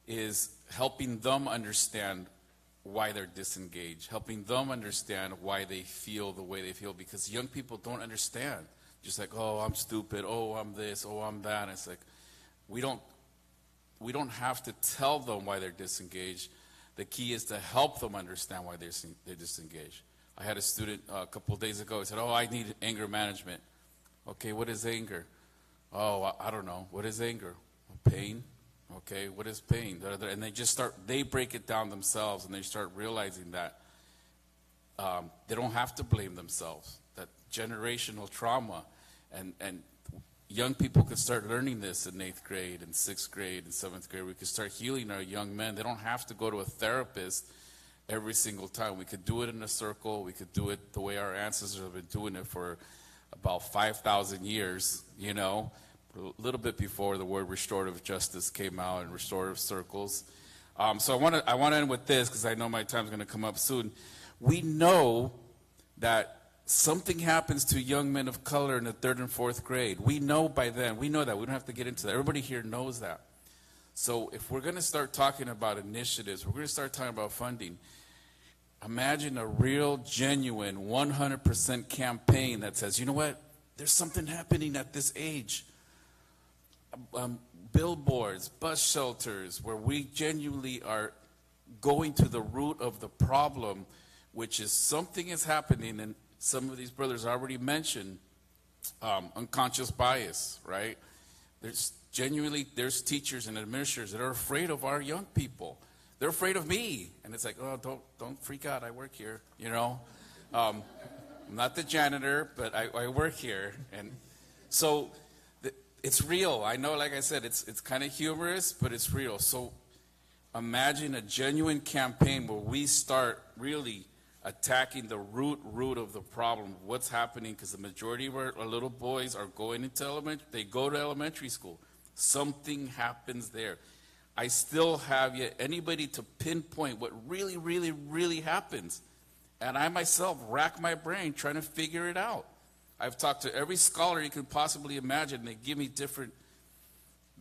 Speaker 11: is helping them understand why they're disengaged, helping them understand why they feel the way they feel, because young people don't understand. Just like, oh, I'm stupid, oh, I'm this, oh, I'm that. And it's like, we don't have to tell them why they're disengaged. The key is to help them understand why they're disengaged. I had a student a couple of days ago, he said, oh, I need anger management. Okay, what is anger? Oh, I don't know. What is anger? Pain. Okay, what is pain? And they break it down themselves, and they start realizing that they don't have to blame themselves. That generational trauma, and young people could start learning this in 8th grade and 6th grade and 7th grade. We could start healing our young men. They don't have to go to a therapist every single time. We could do it in a circle. We could do it the way our ancestors have been doing it for about 5,000 years, you know, a little bit before the word restorative justice came out and restorative circles. So I want to end with this because I know my time's going to come up soon. We know that something happens to young men of color in the 3rd and 4th grade. We know by then. We know that. We don't have to get into that. Everybody here knows that. So if we're going to start talking about initiatives, we're going to start talking about funding, imagine a real, genuine, 100% campaign that says, you know what, there's something happening at this age. Billboards, bus shelters, where we genuinely are going to the root of the problem, which is something is happening, and some of these brothers already mentioned unconscious bias, right? There's teachers and administrators that are afraid of our young people. They're afraid of me, and it's like, oh, don't freak out. I work here, you know. I'm not the janitor, but I work here, and so it's real. I know, like I said, it's kind of humorous, but it's real. So imagine a genuine campaign where we start really attacking the root of the problem, what's happening, because the majority of our little boys are going into they go to elementary school. Something happens there. I still have yet anybody to pinpoint what really, really, really happens. And I myself rack my brain trying to figure it out. I've talked to every scholar you can possibly imagine. They give me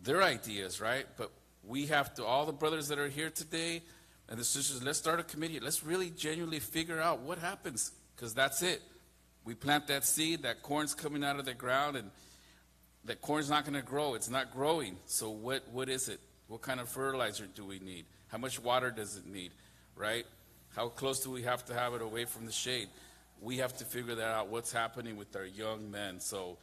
Speaker 11: their ideas, right? But we have to, all the brothers that are here today, and the sisters, let's start a committee. Let's really genuinely figure out what happens, because that's it. We plant that seed, that corn's coming out of the ground, and that corn's not going to grow. It's not growing. So what is it? What kind of fertilizer do we need? How much water does it need, right? How close do we have to have it away from the shade? We have to figure that out, what's happening with our young men. So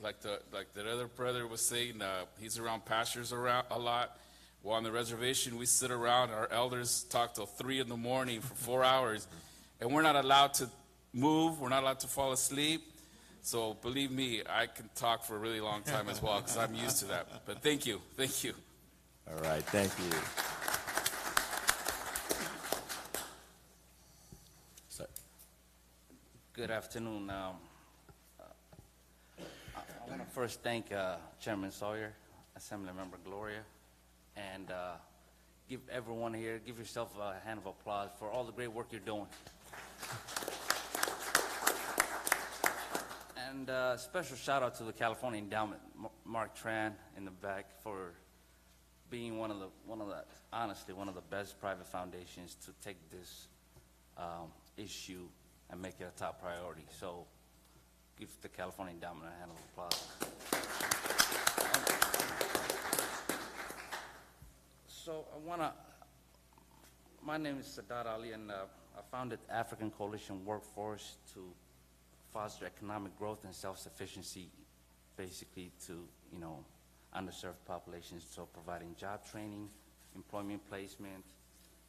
Speaker 11: like the other brother was saying, he's around pastors around a lot. Well, on the reservation, we sit around. Our elders talk till 3 in the morning for 4 hours, and we're not allowed to move. We're not allowed to fall asleep. So believe me, I can talk for a really long time as well, because I'm used to that. But thank you. Thank you.
Speaker 1: All right. Thank you.
Speaker 12: Good afternoon. I want to first thank Chairman Sawyer, Assemblymember Gloria, and give everyone here, give yourself a hand of applause for all the great work you're doing. And special shout out to the California Endowment, Mark Tran in the back, for being one of the honestly one of the best private foundations to take this issue and make it a top priority. So give the California Endowment a hand of applause. So my name is Sadat Ali, and I founded African Coalition Workforce to foster economic growth and self-sufficiency, basically to, underserved populations, so providing job training, employment placement.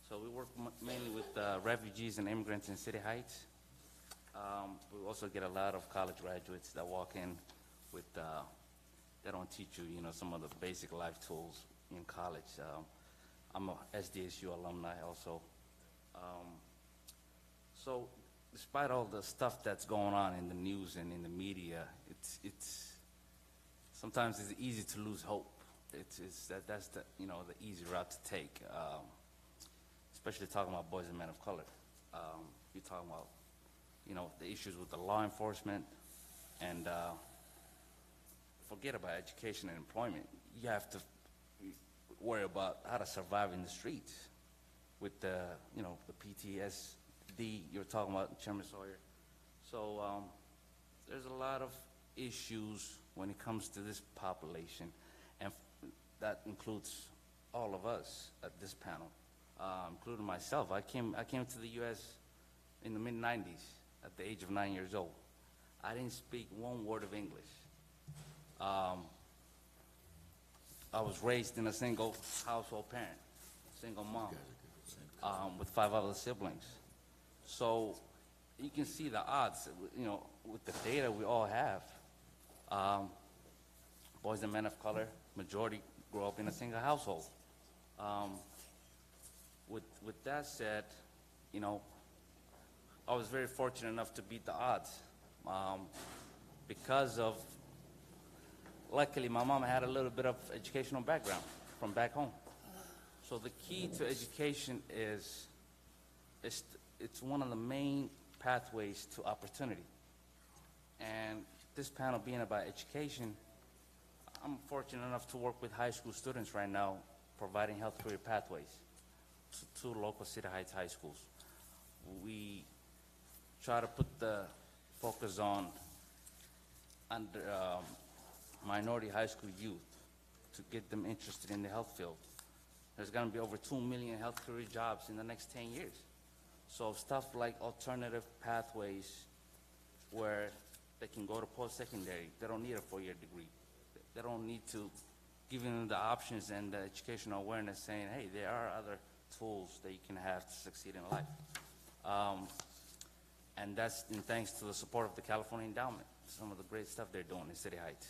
Speaker 12: So we work mainly with refugees and immigrants in City Heights. We also get a lot of college graduates that walk in with, they don't teach you, some of the basic life tools in college. I'm a SDSU alumni also. So despite all the stuff that's going on in the news and in the media, sometimes it's easy to lose hope. That's the the easy route to take, especially talking about boys and men of color. You're talking about the issues with the law enforcement, and forget about education and employment. You have to worry about how to survive in the streets with the PTSD you're talking about, Chairman Sawyer. So there's a lot of issues when it comes to this population, and that includes all of us at this panel, including myself. I came to the U.S. in the mid-'90s at the age of 9 years old. I didn't speak one word of English. I was raised in a single household parent, single mom, with 5 other siblings. So you can see the odds, with the data we all have. Boys and men of color, majority grow up in a single household. With that said, I was very fortunate enough to beat the odds because of, luckily, my mom had a little bit of educational background from back home. So the key to education is, it's one of the main pathways to opportunity. And this panel being about education, I'm fortunate enough to work with high school students right now, providing health career pathways to 2 local City Heights high schools. We try to put the focus on minority high school youth to get them interested in the health field. There's going to be over 2 million health career jobs in the next 10 years. So stuff like alternative pathways where they can go to post-secondary. They don't need a 4-year degree. They don't need to give them the options and the educational awareness saying, hey, there are other tools that you can have to succeed in life. And that's thanks to the support of the California Endowment, some of the great stuff they're doing in City Heights.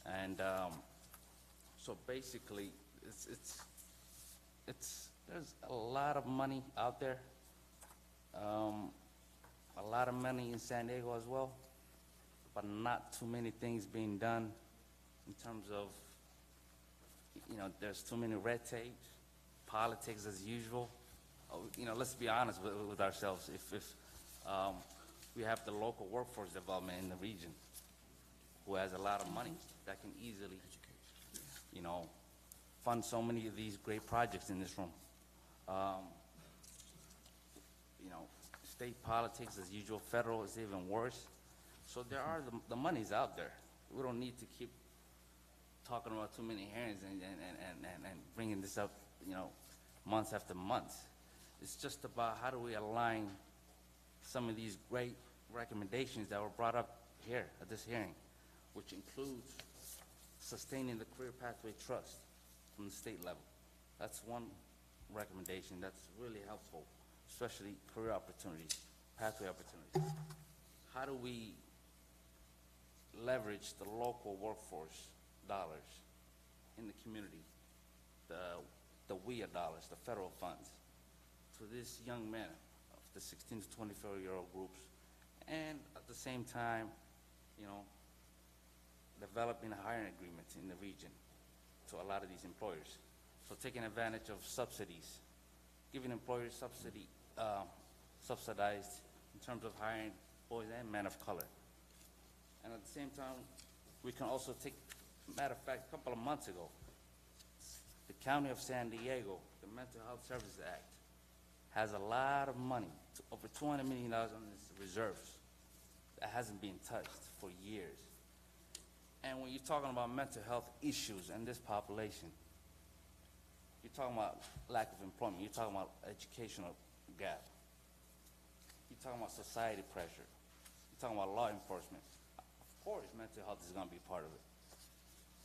Speaker 12: And so basically, there's a lot of money out there, a lot of money in San Diego as well, but not too many things being done in terms of, there's too many red tapes, politics as usual. Let's be honest with ourselves. If we have the local workforce development in the region who has a lot of money that can easily, fund so many of these great projects in this room. State politics as usual, federal is even worse. So there are, the money's out there. We don't need to keep talking about too many hearings and bringing this up, months after months. It's just about how do we align some of these great recommendations that were brought up here at this hearing, which includes sustaining the Career Pathway Trust from the state level. That's one recommendation that's really helpful, especially career opportunities, pathway opportunities. How do we leverage the local workforce dollars in the community, the WIA dollars, the federal funds, to these young men of the 16 to 24-year-old groups, and at the same time, developing hiring agreements in the region to a lot of these employers. So taking advantage of subsidies, giving employers subsidized in terms of hiring boys and men of color. And at the same time, we can also take, matter of fact, a couple of months ago, the County of San Diego, the Mental Health Services Act, has a lot of money, over $200 million on its reserves, that hasn't been touched for years. And when you're talking about mental health issues in this population, you're talking about lack of employment, you're talking about educational gap, you're talking about society pressure, you're talking about law enforcement. Of course, mental health is going to be part of it.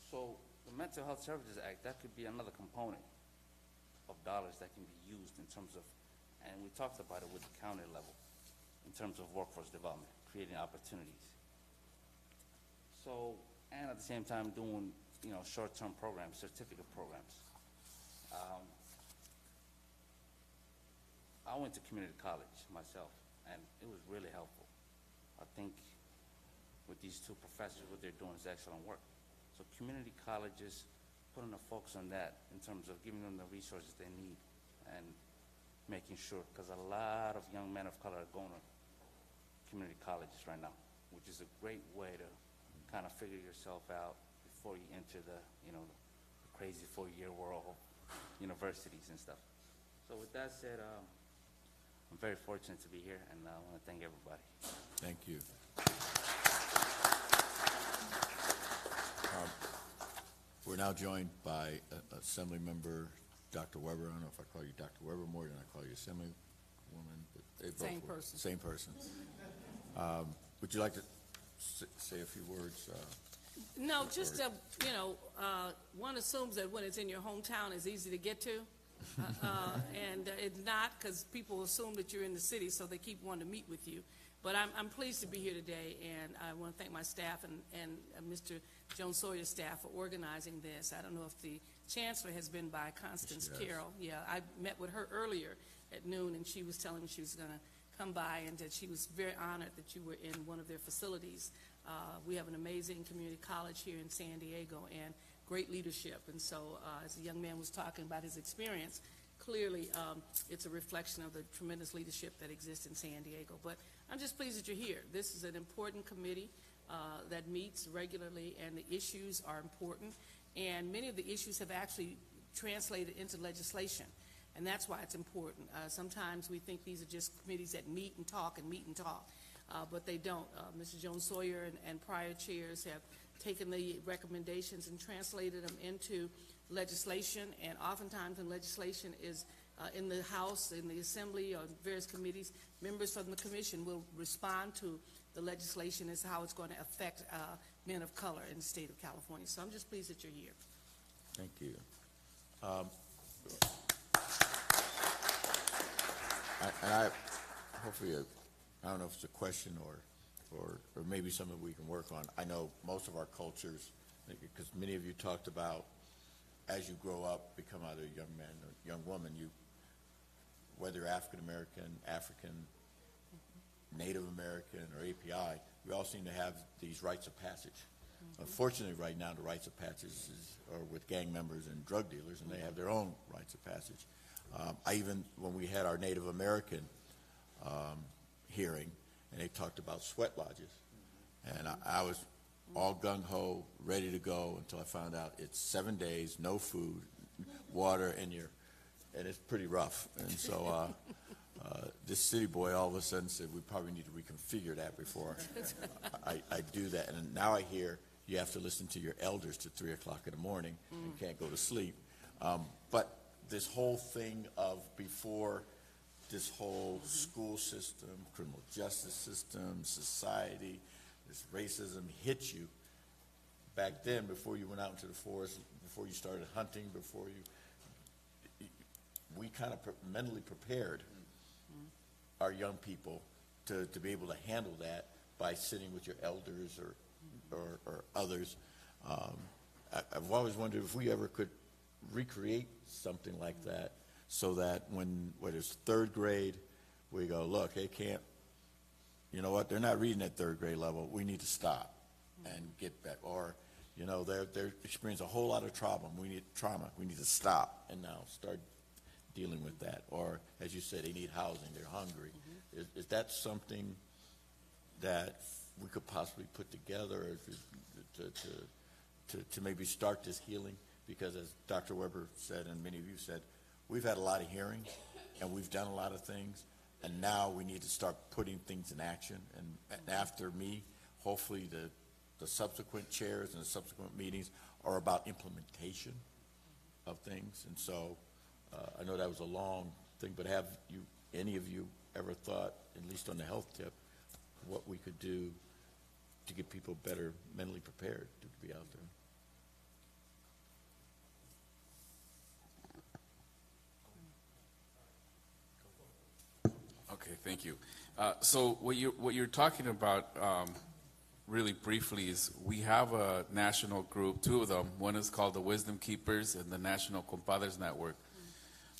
Speaker 12: So the Mental Health Services Act, that could be another component of dollars that can be used in terms of, and we talked about it with the county level, in terms of workforce development, creating opportunities. So, and at the same time doing, short-term programs, certificate programs. I went to community college myself, and it was really helpful. I think with these 2 professors, what they're doing is excellent work. So community colleges, putting a focus on that in terms of giving them the resources they need and making sure, because a lot of young men of color are going to community colleges right now, which is a great way to kind of figure yourself out before you enter the crazy 4-year world of universities and stuff. So with that said, I'm very fortunate to be here, and I want to thank everybody.
Speaker 1: Thank you. We're now joined by Assembly Member Dr. Weber. I don't know if I call you Dr. Weber more than I call you Assemblywoman, but they both
Speaker 3: Same
Speaker 1: work.
Speaker 3: person.
Speaker 1: Same person. Would you like to say a few words?
Speaker 13: No, just, one assumes that when it's in your hometown, it's easy to get to. And it's not, because people assume that you're in the city, so they keep wanting to meet with you. But I'm pleased to be here today, and I want to thank my staff and Mr. Jones Sawyer's staff for organizing this. I don't know if the chancellor has been by, Constance Carroll. Yeah, I met with her earlier at noon, and she was telling me she was going to come by, and that she was very honored that you were in one of their facilities. We have an amazing community college here in San Diego, and great leadership. And so, as the young man was talking about his experience, clearly it's a reflection of the tremendous leadership that exists in San Diego. But I'm just pleased that you're here. This is an important committee that meets regularly, and the issues are important. And many of the issues have actually translated into legislation. And that's why it's important. Sometimes we think these are just committees that meet and talk and meet and talk, but they don't. Mr. Jones Sawyer and prior chairs have taken the recommendations and translated them into legislation, and oftentimes when legislation is in the House, in the Assembly, or various committees, members from the Commission will respond to the legislation as how it's going to affect men of color in the state of California. So I'm just pleased that you're here.
Speaker 1: Thank you. Hopefully, I don't know if it's a question or maybe something we can work on. I know most of our cultures, because many of you talked about as you grow up, become either a young man or young woman, whether you're African American, African, Native American, or API, we all seem to have these rites of passage. Unfortunately, right now, the rites of passage are with gang members and drug dealers, and they have their own rites of passage. When we had our Native American hearing, and they talked about sweat lodges, and I was all gung-ho, ready to go, until I found out it's 7 days, no food, water, and it's pretty rough. And so this city boy all of a sudden said, we probably need to reconfigure that before I do that. And now I hear you have to listen to your elders to 3 o'clock in the morning and can't go to sleep. But this whole thing of before this whole school system, criminal justice system, society, this racism hit you back then, before you went out into the forest, before you started hunting, we kind of mentally prepared our young people to be able to handle that by sitting with your elders or others. I've always wondered if we ever could recreate something like that, so that when it's third grade, we go, look, they can't, you know what, they're not reading at third grade level, we need to stop and get back. Or, they're experiencing a whole lot of trauma, we need to stop and now start dealing with that. Or, as you said, they need housing, they're hungry. Is that something that we could possibly put together to maybe start this healing? Because as Dr. Weber said, and many of you said, we've had a lot of hearings, and we've done a lot of things, and now we need to start putting things in action. And after me, hopefully the subsequent chairs and the subsequent meetings are about implementation of things. And so I know that was a long thing, but have any of you ever thought, at least on the health tip, what we could do to get people better mentally prepared to be out there?
Speaker 11: Okay, thank you. So what you're talking about, really briefly, is we have a national group, 2 of them. One is called the Wisdom Keepers and the National Compadres Network.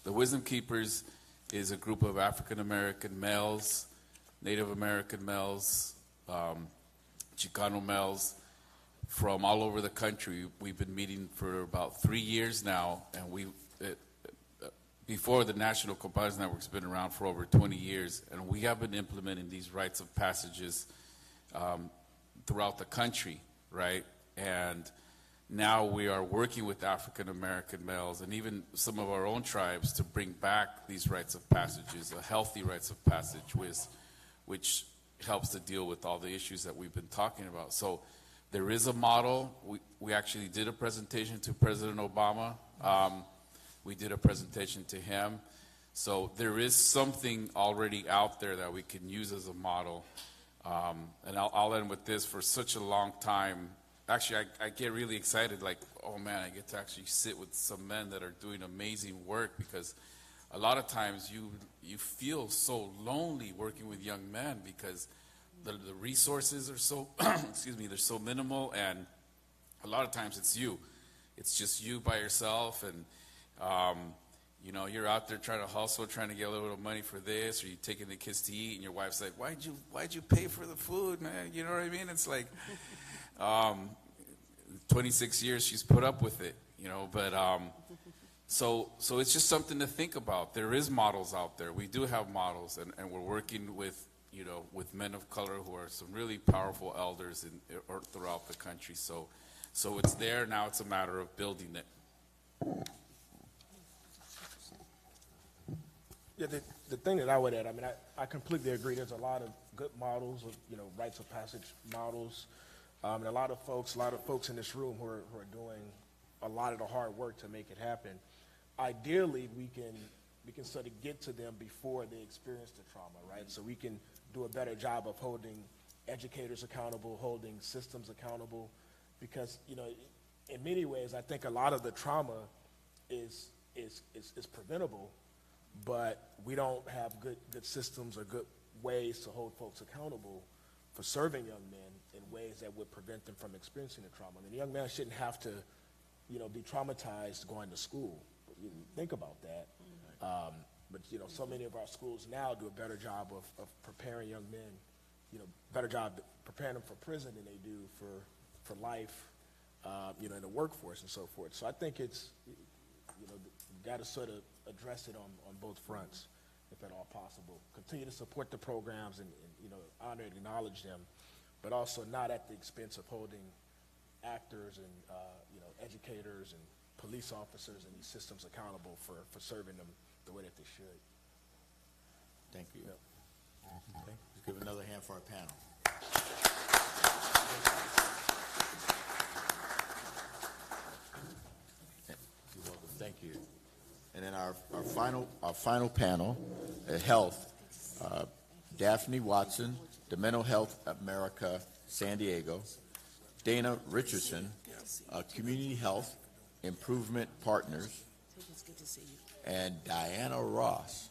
Speaker 11: The Wisdom Keepers is a group of African American males, Native American males, Chicano males from all over the country. We've been meeting for about 3 years now, and before the National Compadres Network's been around for over 20 years, and we have been implementing these rites of passages throughout the country, right? And now we are working with African American males and even some of our own tribes to bring back these rites of passages, a healthy rites of passage, which helps to deal with all the issues that we've been talking about. So there is a model. We actually did a presentation to President Obama. We did a presentation to him. So there is something already out there that we can use as a model. And I'll end with this. For such a long time, actually, I get really excited, like, oh man, I get to actually sit with some men that are doing amazing work, because a lot of times you feel so lonely working with young men because the resources are so, excuse me, they're so minimal, and a lot of times it's just you by yourself, and you know, you're out there trying to hustle, trying to get a little bit of money for this, or you're taking the kids to eat, and your wife's like, why'd you pay for the food, man? You know what I mean? It's like, 26 years she's put up with it, you know, but so it's just something to think about. There is models out there. We do have models, and we're working with, you know, with men of color who are some really powerful elders throughout the country. So it's there. Now it's a matter of building it.
Speaker 9: Yeah, the thing that I would add, I mean, I completely agree. There's a lot of good models of, you know, rites of passage models, and a lot of folks in this room who are doing a lot of the hard work to make it happen. Ideally, we can sort of get to them before they experience the trauma, right? So we can do a better job of holding educators accountable, holding systems accountable, because, you know, in many ways, I think a lot of the trauma is preventable, but we don't have good systems or good ways to hold folks accountable for serving young men in ways that would prevent them from experiencing the trauma. I mean, a young man shouldn't have to, you know, be traumatized going to school. You think about that. But, you know, so many of our schools now do a better job of preparing young men, you know, better job preparing them for prison than they do for life, you know, in the workforce and so forth. So I think it's, you know, you've got to sort of address it on both fronts, if at all possible. Continue to support the programs and you know, honor and acknowledge them, but also not at the expense of holding actors and, you know, educators and police officers and these systems accountable for serving them the way that they should.
Speaker 1: Thank you. Yep. Okay. Let's give another hand for our panel. You're welcome. Thank you. And then our final panel, health, Daphne Watson, the Mental Health America, San Diego, Dana Richardson, Community Health Improvement Partners, and Diana Ross.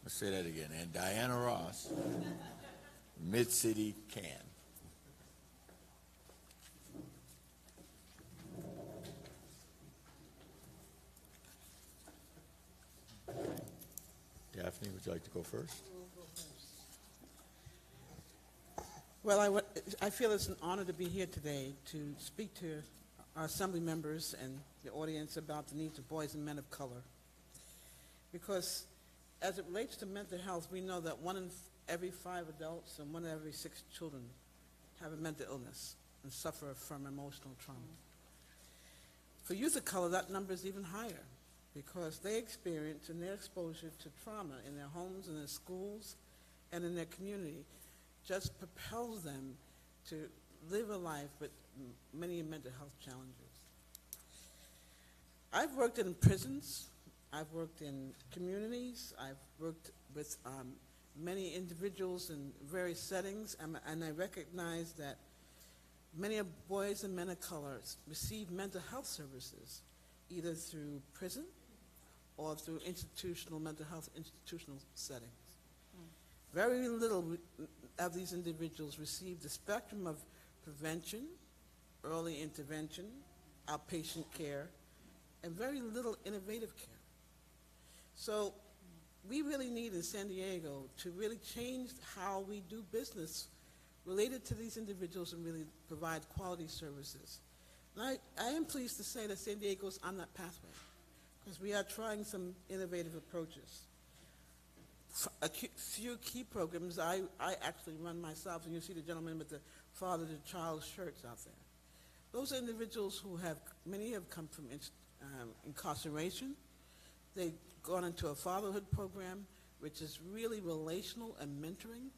Speaker 1: Let's say that again. And Diana Ross, Mid-City Can. Daphne, would you like to go first?
Speaker 14: Well, I feel it's an honor to be here today to speak to our assembly members and the audience about the needs of boys and men of color. Because as it relates to mental health, we know that 1 in every 5 adults and 1 in every 6 children have a mental illness and suffer from emotional trauma. For youth of color, that number is even higher, because they experience in their exposure to trauma in their homes, in their schools, and in their community just propels them to live a life with many mental health challenges. I've worked in prisons, I've worked in communities, I've worked with many individuals in various settings, and I recognize that many boys and men of color receive mental health services either through prison or through institutional mental health institutional settings. Very little of these individuals receive the spectrum of prevention, early intervention, outpatient care, and very little innovative care. So we really need in San Diego to really change how we do business related to these individuals and really provide quality services. And I am pleased to say that San Diego is on that pathway, because we are trying some innovative approaches. A few key programs I actually run myself, and you see the gentleman with the father-to-child shirts out there. Those are individuals who many have come from incarceration. They've gone into a fatherhood program, which is really relational and mentoring,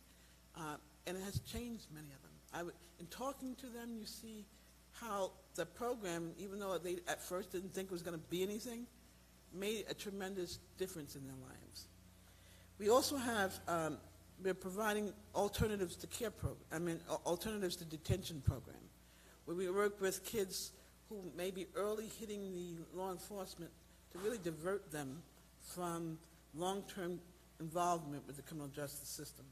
Speaker 14: and it has changed many of them. In talking to them, you see how the program, even though they at first didn't think it was going to be anything, made a tremendous difference in their lives. We also have we're providing alternatives to care alternatives to detention program, where we work with kids who may be early hitting the law enforcement to really divert them from long-term involvement with the criminal justice system.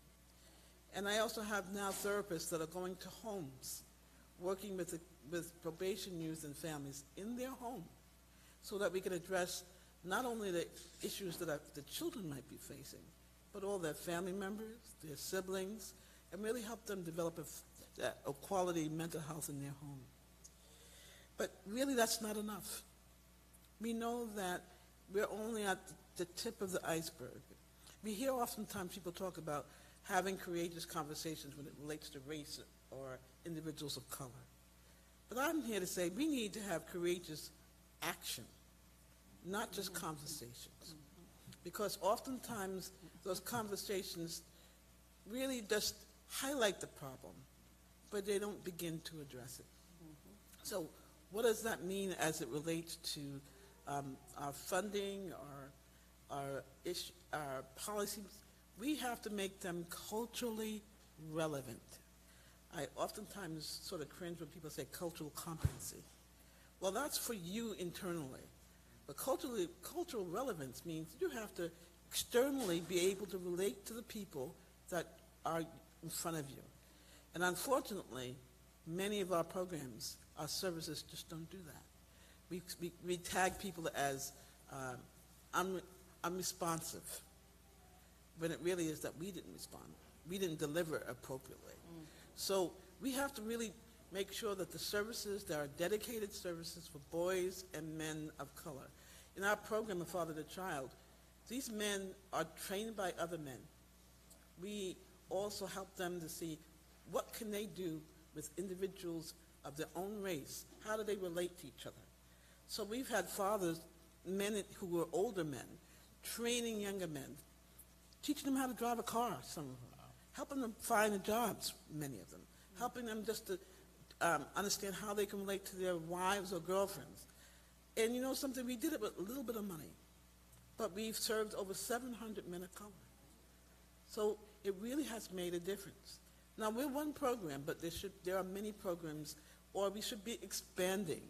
Speaker 14: And I also have now therapists that are going to homes, working with probation youth and families in their home, so that we can address not only the issues that the children might be facing, but all their family members, their siblings, and really help them develop a quality mental health in their home. But really, that's not enough. We know that we're only at the tip of the iceberg. We hear oftentimes people talk about having courageous conversations when it relates to race or individuals of color. But I'm here to say we need to have courageous action, not just conversations. Because oftentimes those conversations really just highlight the problem, but they don't begin to address it. So what does that mean as it relates to our funding, our policies? We have to make them culturally relevant. I oftentimes sort of cringe when people say cultural competency. Well, that's for you internally. But cultural relevance means you have to externally be able to relate to the people that are in front of you. And unfortunately, many of our programs, our services just don't do that. We tag people as unresponsive, when it really is that we didn't respond. We didn't deliver appropriately. So we have to really make sure that the services, there are dedicated services for boys and men of color. In our program, A Father to Child, these men are trained by other men. We also help them to see what can they do with individuals of their own race. How do they relate to each other? So we've had fathers, men who were older men, training younger men, teaching them how to drive a car, some of them, helping them find jobs, many of them, helping them just to understand how they can relate to their wives or girlfriends. And you know something, we did it with a little bit of money, but we've served over 700 men of color. So it really has made a difference. Now, we're one program, but there are many programs, or we should be expanding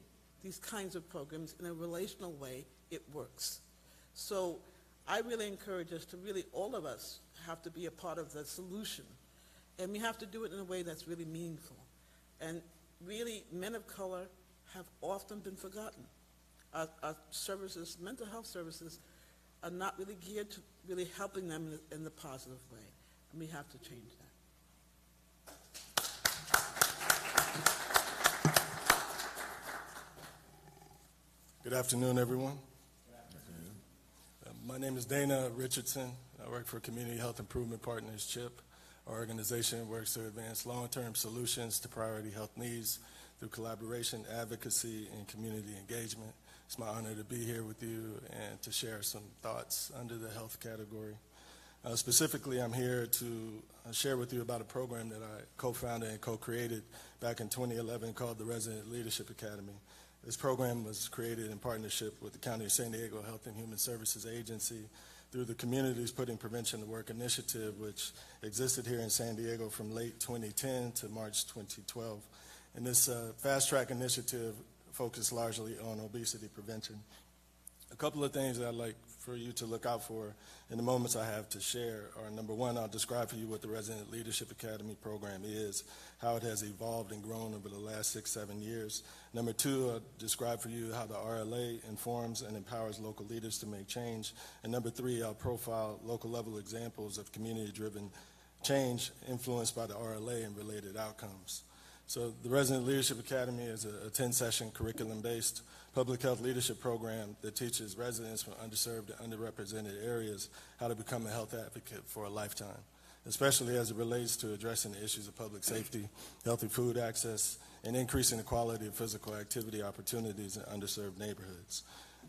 Speaker 14: these kinds of programs in a relational way. It works. So I really encourage us to really, all of us have to be a part of the solution. And we have to do it in a way that's really meaningful. And really, men of color have often been forgotten. Our services, mental health services, are not really geared to really helping them in the positive way. And we have to change that.
Speaker 15: Good afternoon, everyone. My name is Dana Richardson. I work for Community Health Improvement Partners, CHIP. Our organization works to advance long-term solutions to priority health needs through collaboration, advocacy, and community engagement. It's my honor to be here with you and to share some thoughts under the health category. Specifically, I'm here to share with you about a program that I co-founded and co-created back in 2011 called the Resident Leadership Academy. This program was created in partnership with the County of San Diego Health and Human Services Agency through the Communities Putting Prevention to Work initiative, which existed here in San Diego from late 2010 to March 2012. And this fast-track initiative focused largely on obesity prevention. A couple of things that I'd like for you to look out for in the moments I have to share are, number one, I'll describe for you what the Resident Leadership Academy program is, how it has evolved and grown over the last 6-7 years. Number two, I'll describe for you how the RLA informs and empowers local leaders to make change. And number three, I'll profile local level examples of community-driven change influenced by the RLA and related outcomes. So the Resident Leadership Academy is a 10-session curriculum-based public health leadership program that teaches residents from underserved and underrepresented areas how to become a health advocate for a lifetime, especially as it relates to addressing the issues of public safety, healthy food access, and increasing the quality of physical activity opportunities in underserved neighborhoods.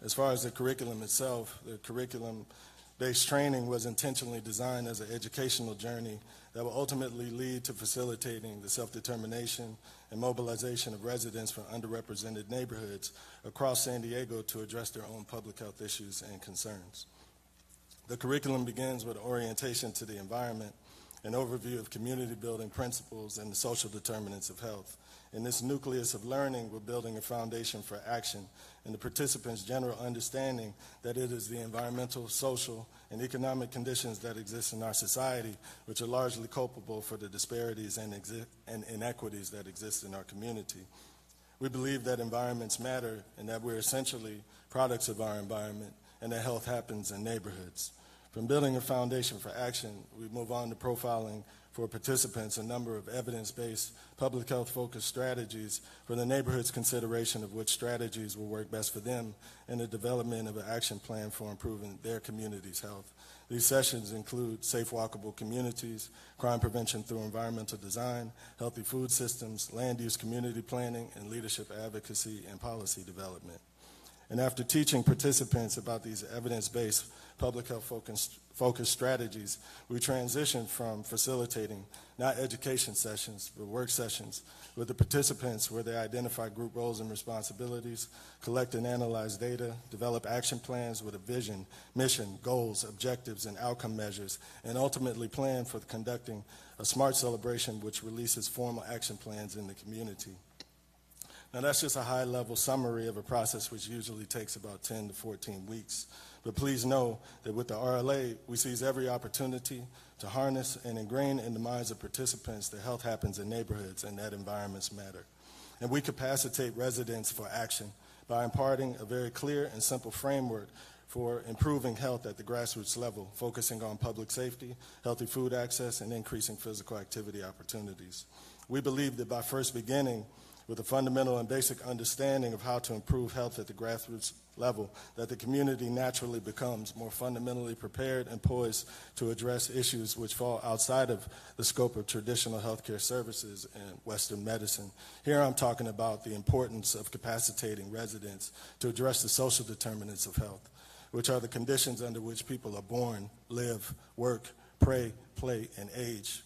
Speaker 15: As far as the curriculum itself, the curriculum-based training was intentionally designed as an educational journey that will ultimately lead to facilitating the self-determination and mobilization of residents from underrepresented neighborhoods across San Diego to address their own public health issues and concerns. The curriculum begins with orientation to the environment an overview of community building principles and the social determinants of health. In this nucleus of learning, we're building a foundation for action and the participants' general understanding that it is the environmental, social, and economic conditions that exist in our society which are largely culpable for the disparities and inequities that exist in our community. We believe that environments matter and that we're essentially products of our environment and that health happens in neighborhoods. From building a foundation for action, we move on to profiling for participants a number of evidence-based, public health-focused strategies for the neighborhood's consideration of which strategies will work best for them and the development of an action plan for improving their community's health. These sessions include safe, walkable communities, crime prevention through environmental design, healthy food systems, land use community planning, and leadership advocacy and policy development. And after teaching participants about these evidence-based public health-focused strategies, we transitioned from facilitating not education sessions, but work sessions with the participants where they identify group roles and responsibilities, collect and analyze data, develop action plans with a vision, mission, goals, objectives, and outcome measures, and ultimately plan for conducting a SMART celebration which releases formal action plans in the community. Now that's just a high-level summary of a process which usually takes about 10 to 14 weeks. But please know that with the RLA, we seize every opportunity to harness and ingrain in the minds of participants that health happens in neighborhoods and that environments matter. And we capacitate residents for action by imparting a very clear and simple framework for improving health at the grassroots level, focusing on public safety, healthy food access, and increasing physical activity opportunities. We believe that by first beginning with a fundamental and basic understanding of how to improve health at the grassroots level, that the community naturally becomes more fundamentally prepared and poised to address issues which fall outside of the scope of traditional healthcare services and Western medicine. Here I'm talking about the importance of capacitating residents to address the social determinants of health, which are the conditions under which people are born, live, work, pray, play, and age.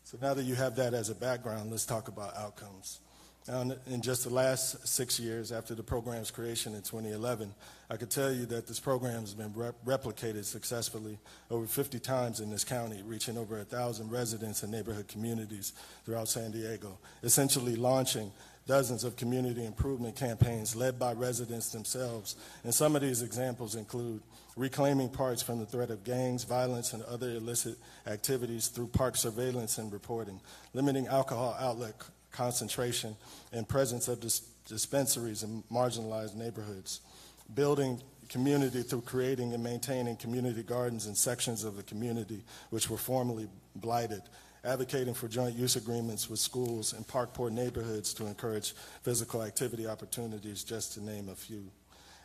Speaker 15: So now that you have that as a background, let's talk about outcomes. Now, in just the last 6 years after the program's creation in 2011, I could tell you that this program has been replicated successfully over 50 times in this county, reaching over 1,000 residents and neighborhood communities throughout San Diego, essentially launching dozens of community improvement campaigns led by residents themselves. And some of these examples include reclaiming parks from the threat of gangs, violence, and other illicit activities through park surveillance and reporting, limiting alcohol outlet concentration and presence of dispensaries in marginalized neighborhoods, building community through creating and maintaining community gardens in sections of the community which were formerly blighted, advocating for joint use agreements with schools and park-poor neighborhoods to encourage physical activity opportunities, just to name a few.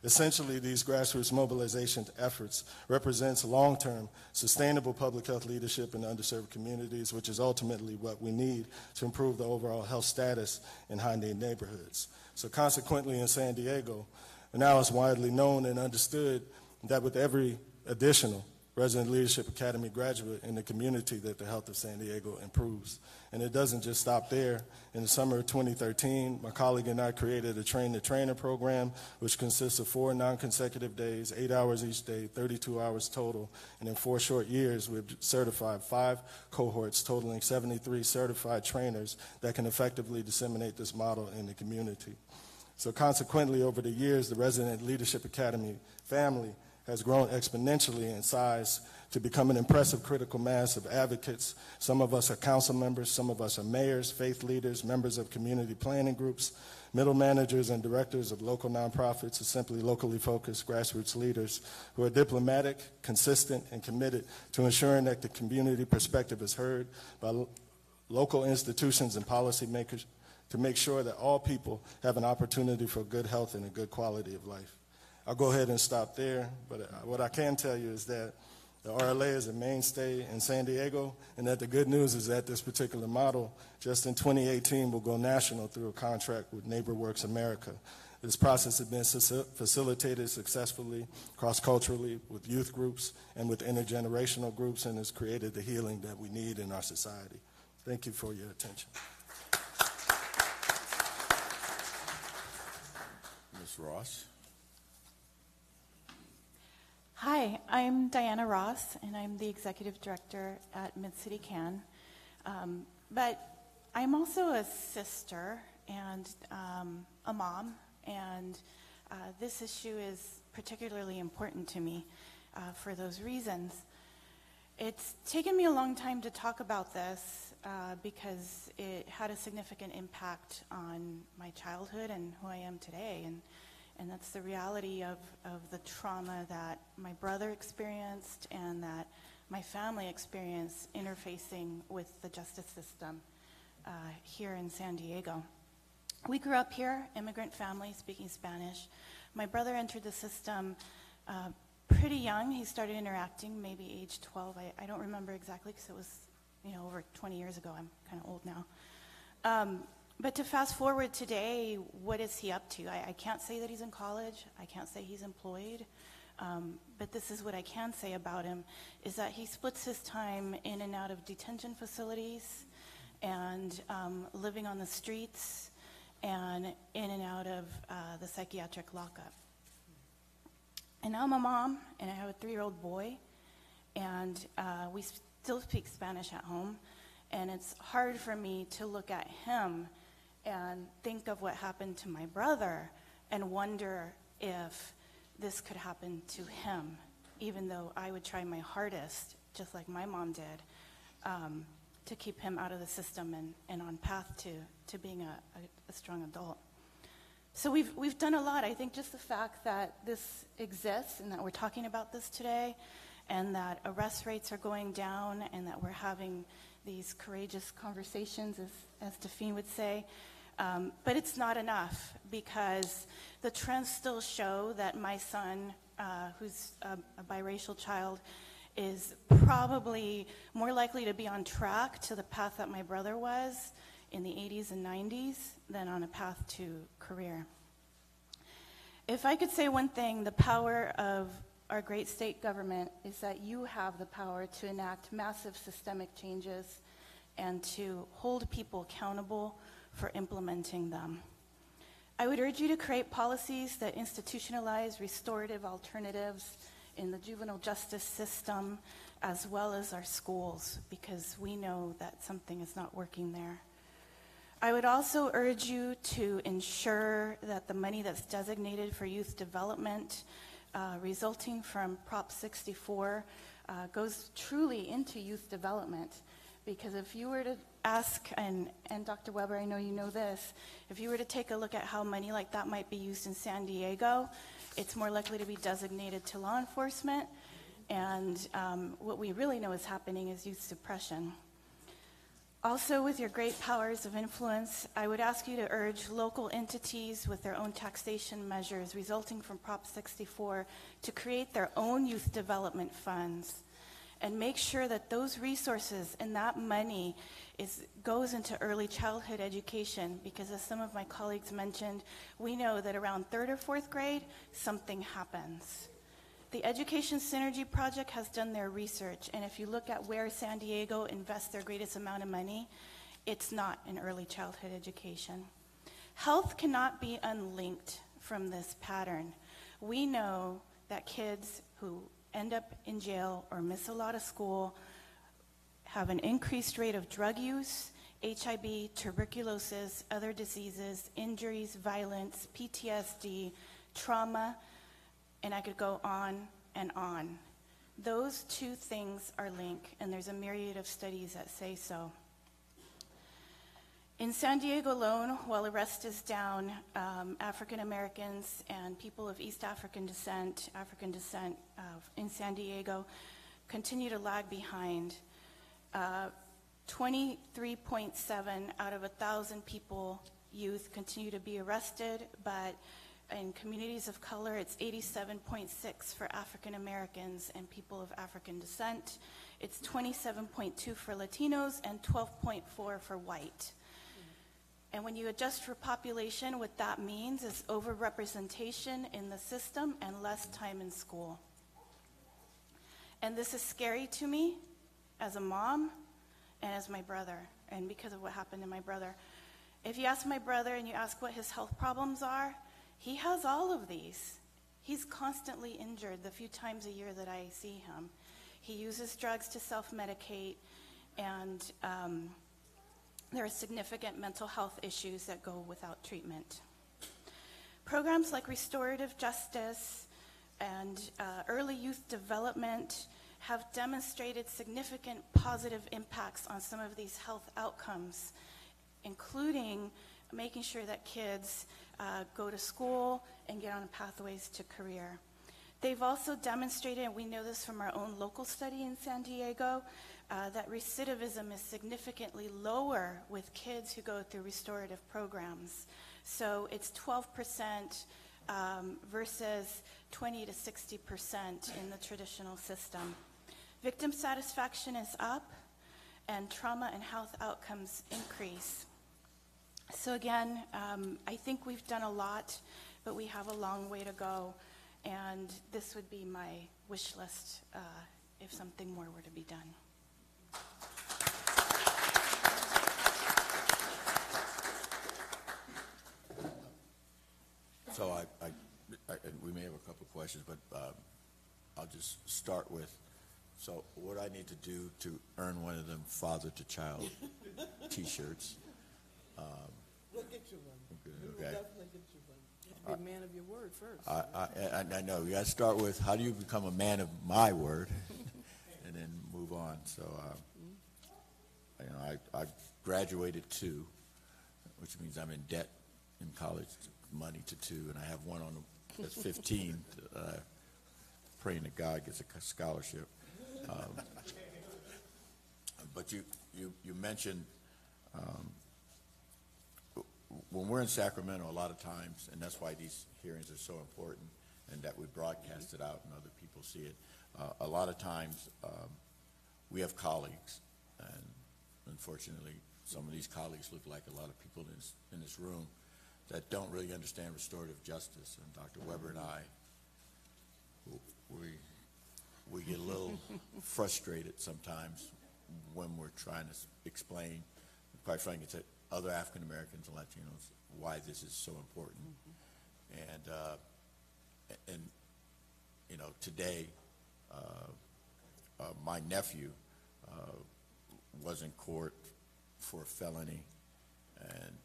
Speaker 15: Essentially, these grassroots mobilization efforts represents long-term, sustainable public health leadership in underserved communities, which is ultimately what we need to improve the overall health status in high-need neighborhoods. So consequently, in San Diego, now it's widely known and understood that with every additional Resident Leadership Academy graduate in the community that the health of San Diego improves. And it doesn't just stop there. In the summer of 2013, my colleague and I created a train-the-trainer program, which consists of 4 non-consecutive days, 8 hours each day, 32 hours total. And in 4 short years, we've certified 5 cohorts totaling 73 certified trainers that can effectively disseminate this model in the community. So consequently, over the years, the Resident Leadership Academy family has grown exponentially in size to become an impressive critical mass of advocates. Some of us are council members, some of us are mayors, faith leaders, members of community planning groups, middle managers and directors of local nonprofits, or simply locally focused grassroots leaders who are diplomatic, consistent, and committed to ensuring that the community perspective is heard by local institutions and policymakers to make sure that all people have an opportunity for good health and a good quality of life. I'll go ahead and stop there, but what I can tell you is that the RLA is a mainstay in San Diego, and that the good news is that this particular model, just in 2018, will go national through a contract with NeighborWorks America. This process has been facilitated successfully cross-culturally with youth groups and with intergenerational groups, and has created the healing that we need in our society. Thank you for your attention.
Speaker 1: Ms. Ross.
Speaker 16: Hi, I'm Diana Ross, and I'm the executive director at Mid-City Can. But I'm also a sister and a mom, and this issue is particularly important to me for those reasons. It's taken me a long time to talk about this because it had a significant impact on my childhood and who I am today, and that's the reality of the trauma that my brother experienced and that my family experienced interfacing with the justice system here in San Diego. We grew up here, immigrant family, speaking Spanish. My brother entered the system pretty young. He started interacting maybe age 12. I don't remember exactly because it was over 20 years ago. I'm kind of old now. But to fast forward today, what is he up to? I can't say that he's in college. I can't say he's employed. But this is what I can say about him, is that he splits his time in and out of detention facilities and living on the streets and in and out of the psychiatric lockup. And now I'm a mom, and I have a 3-year-old boy, and we still speak Spanish at home, and it's hard for me to look at him and think of what happened to my brother and wonder if this could happen to him, even though I would try my hardest, just like my mom did, to keep him out of the system and on path to being a strong adult. So we've done a lot. I think just the fact that this exists and that we're talking about this today and that arrest rates are going down and that we're having these courageous conversations, as Define would say. But it's not enough because the trends still show that my son, who's a biracial child, is probably more likely to be on track to the path that my brother was in the 80s and 90s than on a path to career. If I could say one thing, the power of our great state government is that you have the power to enact massive systemic changes and to hold people accountable for implementing them. I would urge you to create policies that institutionalize restorative alternatives in the juvenile justice system as well as our schools, because we know that something is not working there. I would also urge you to ensure that the money that's designated for youth development resulting from Prop 64 goes truly into youth development. Because if you were to ask, and Dr. Weber, I know you know this, if you were to take a look at how money like that might be used in San Diego, it's more likely to be designated to law enforcement. And what we really know is happening is youth suppression. Also, with your great powers of influence, I would ask you to urge local entities with their own taxation measures resulting from Prop 64 to create their own youth development funds and make sure that those resources and that money goes into early childhood education, because as some of my colleagues mentioned, we know that around 3rd or 4th grade, something happens. The Education Synergy Project has done their research, and if you look at where San Diego invests their greatest amount of money, it's not in early childhood education. Health cannot be unlinked from this pattern. We know that kids who end up in jail or miss a lot of school have an increased rate of drug use, HIV, tuberculosis, other diseases, injuries, violence, PTSD, trauma, and I could go on and on. Those two things are linked, and there's a myriad of studies that say so. In San Diego alone, while arrest is down, African Americans and people of East African descent in San Diego continue to lag behind. 23.7 out of 1,000 people, youth, continue to be arrested, but in communities of color, it's 87.6 for African Americans and people of African descent. It's 27.2 for Latinos and 12.4 for white. And when you adjust for population, what that means is overrepresentation in the system and less time in school. And this is scary to me as a mom and as my brother, and because of what happened to my brother. If you ask my brother and you ask what his health problems are, he has all of these. He's constantly injured the few times a year that I see him. He uses drugs to self-medicate, and there are significant mental health issues that go without treatment. Programs like restorative justice and early youth development have demonstrated significant positive impacts on some of these health outcomes, including making sure that kids go to school and get on pathways to career. They've also demonstrated, and we know this from our own local study in San Diego, that recidivism is significantly lower with kids who go through restorative programs. So it's 12% versus 20 to 60% in the traditional system. Victim satisfaction is up, and trauma and health outcomes increase. So again, I think we've done a lot, but we have a long way to go, and this would be my wish list if something more were to be done.
Speaker 1: So we may have a couple of questions, but I'll just start with, so what I need to do to earn one of them father-to-child T-shirts?
Speaker 14: We'll get you one.
Speaker 1: Okay.
Speaker 14: We will definitely get you one.
Speaker 13: You have to be a man of your word first.
Speaker 1: I know. You got to start with, how do you become a man of my word, and then move on. So, I graduated 2, which means I'm in debt in college, money to 2, and I have one on that's 15. Praying that God gets a scholarship. But you mentioned when we're in Sacramento, a lot of times, and that's why these hearings are so important, and that we broadcast it out and other people see it. A lot of times, we have colleagues, and unfortunately, some of these colleagues look like a lot of people in this room that don't really understand restorative justice. And Dr. Weber and I, we get a little frustrated sometimes when we're trying to explain, quite frankly, to other African Americans and Latinos why this is so important. And today, my nephew was in court for a felony, and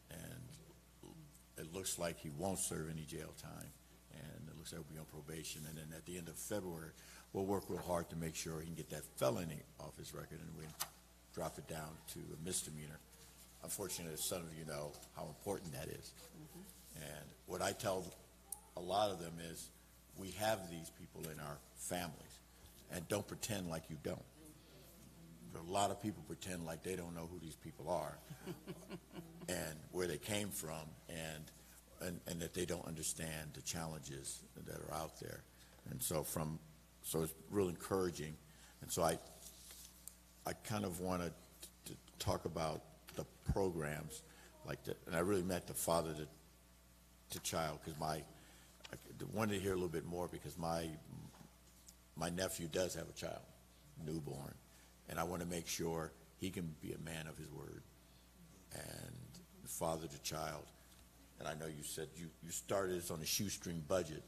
Speaker 1: it looks like he won't serve any jail time, and it looks like he'll be on probation. And then at the end of February, we'll work real hard to make sure he can get that felony off his record, and we drop it down to a misdemeanor. Unfortunately, some of you know how important that is. And what I tell a lot of them is, we have these people in our families, and don't pretend like you don't. A lot of people pretend like they don't know who these people are and where they came from, and that they don't understand the challenges that are out there. And so it's real encouraging. And so I kind of wanted to talk about the programs like that, and I really meant the father to child, because I wanted to hear a little bit more, because my nephew does have a child, newborn, and I want to make sure he can be a man of his word, and father to child. And I know you said you started this on a shoestring budget,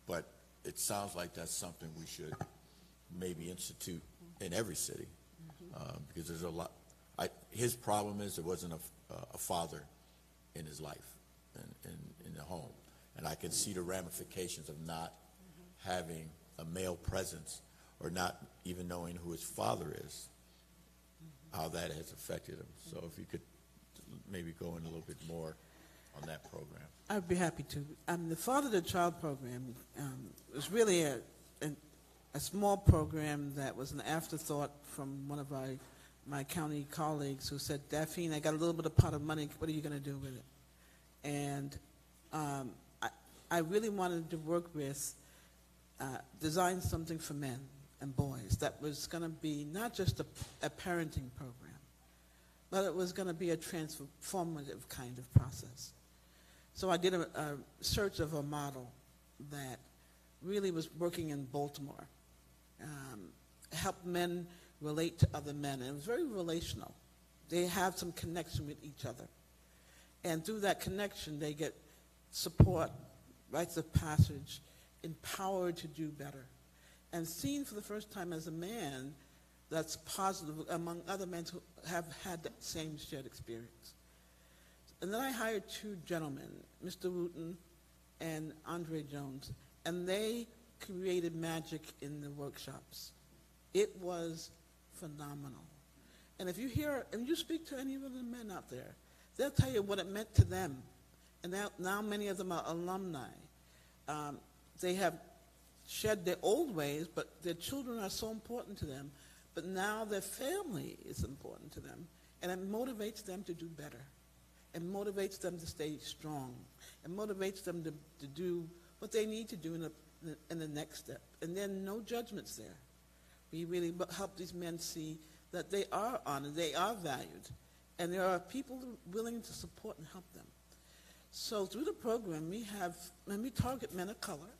Speaker 1: but it sounds like that's something we should maybe institute in every city, because there's a lot. His problem is there wasn't a father in his life, in the home. And I can see the ramifications of not having a male presence, or not even knowing who his father is, how that has affected him. So if you could maybe go in a little bit more on that program.
Speaker 14: I'd be happy to. The Father to Child program was really a small program that was an afterthought from one of my county colleagues, who said, "Daphne, I got a little bit of pot of money. What are you going to do with it?" And I really wanted to work with, design something for men and boys that was going to be not just a parenting program, but it was going to be a transformative kind of process. So I did a search of a model that really was working in Baltimore, helped men relate to other men, and it was very relational. They have some connection with each other. And through that connection, they get support, rites of passage, empowered to do better, and seen for the first time as a man that's positive among other men who have had that same shared experience. And then I hired two gentlemen, Mr. Wooten and Andre Jones, and they created magic in the workshops. It was phenomenal. And if you hear, and you speak to any of the men out there, they'll tell you what it meant to them. And now many of them are alumni. They have shed their old ways, but their children are so important to them. But now their family is important to them, and it motivates them to do better. It motivates them to stay strong. It motivates them to do what they need to do in the next step. And then no judgments there. We really help these men see that they are honored, they are valued, and there are people willing to support and help them. So through the program, we target men of color.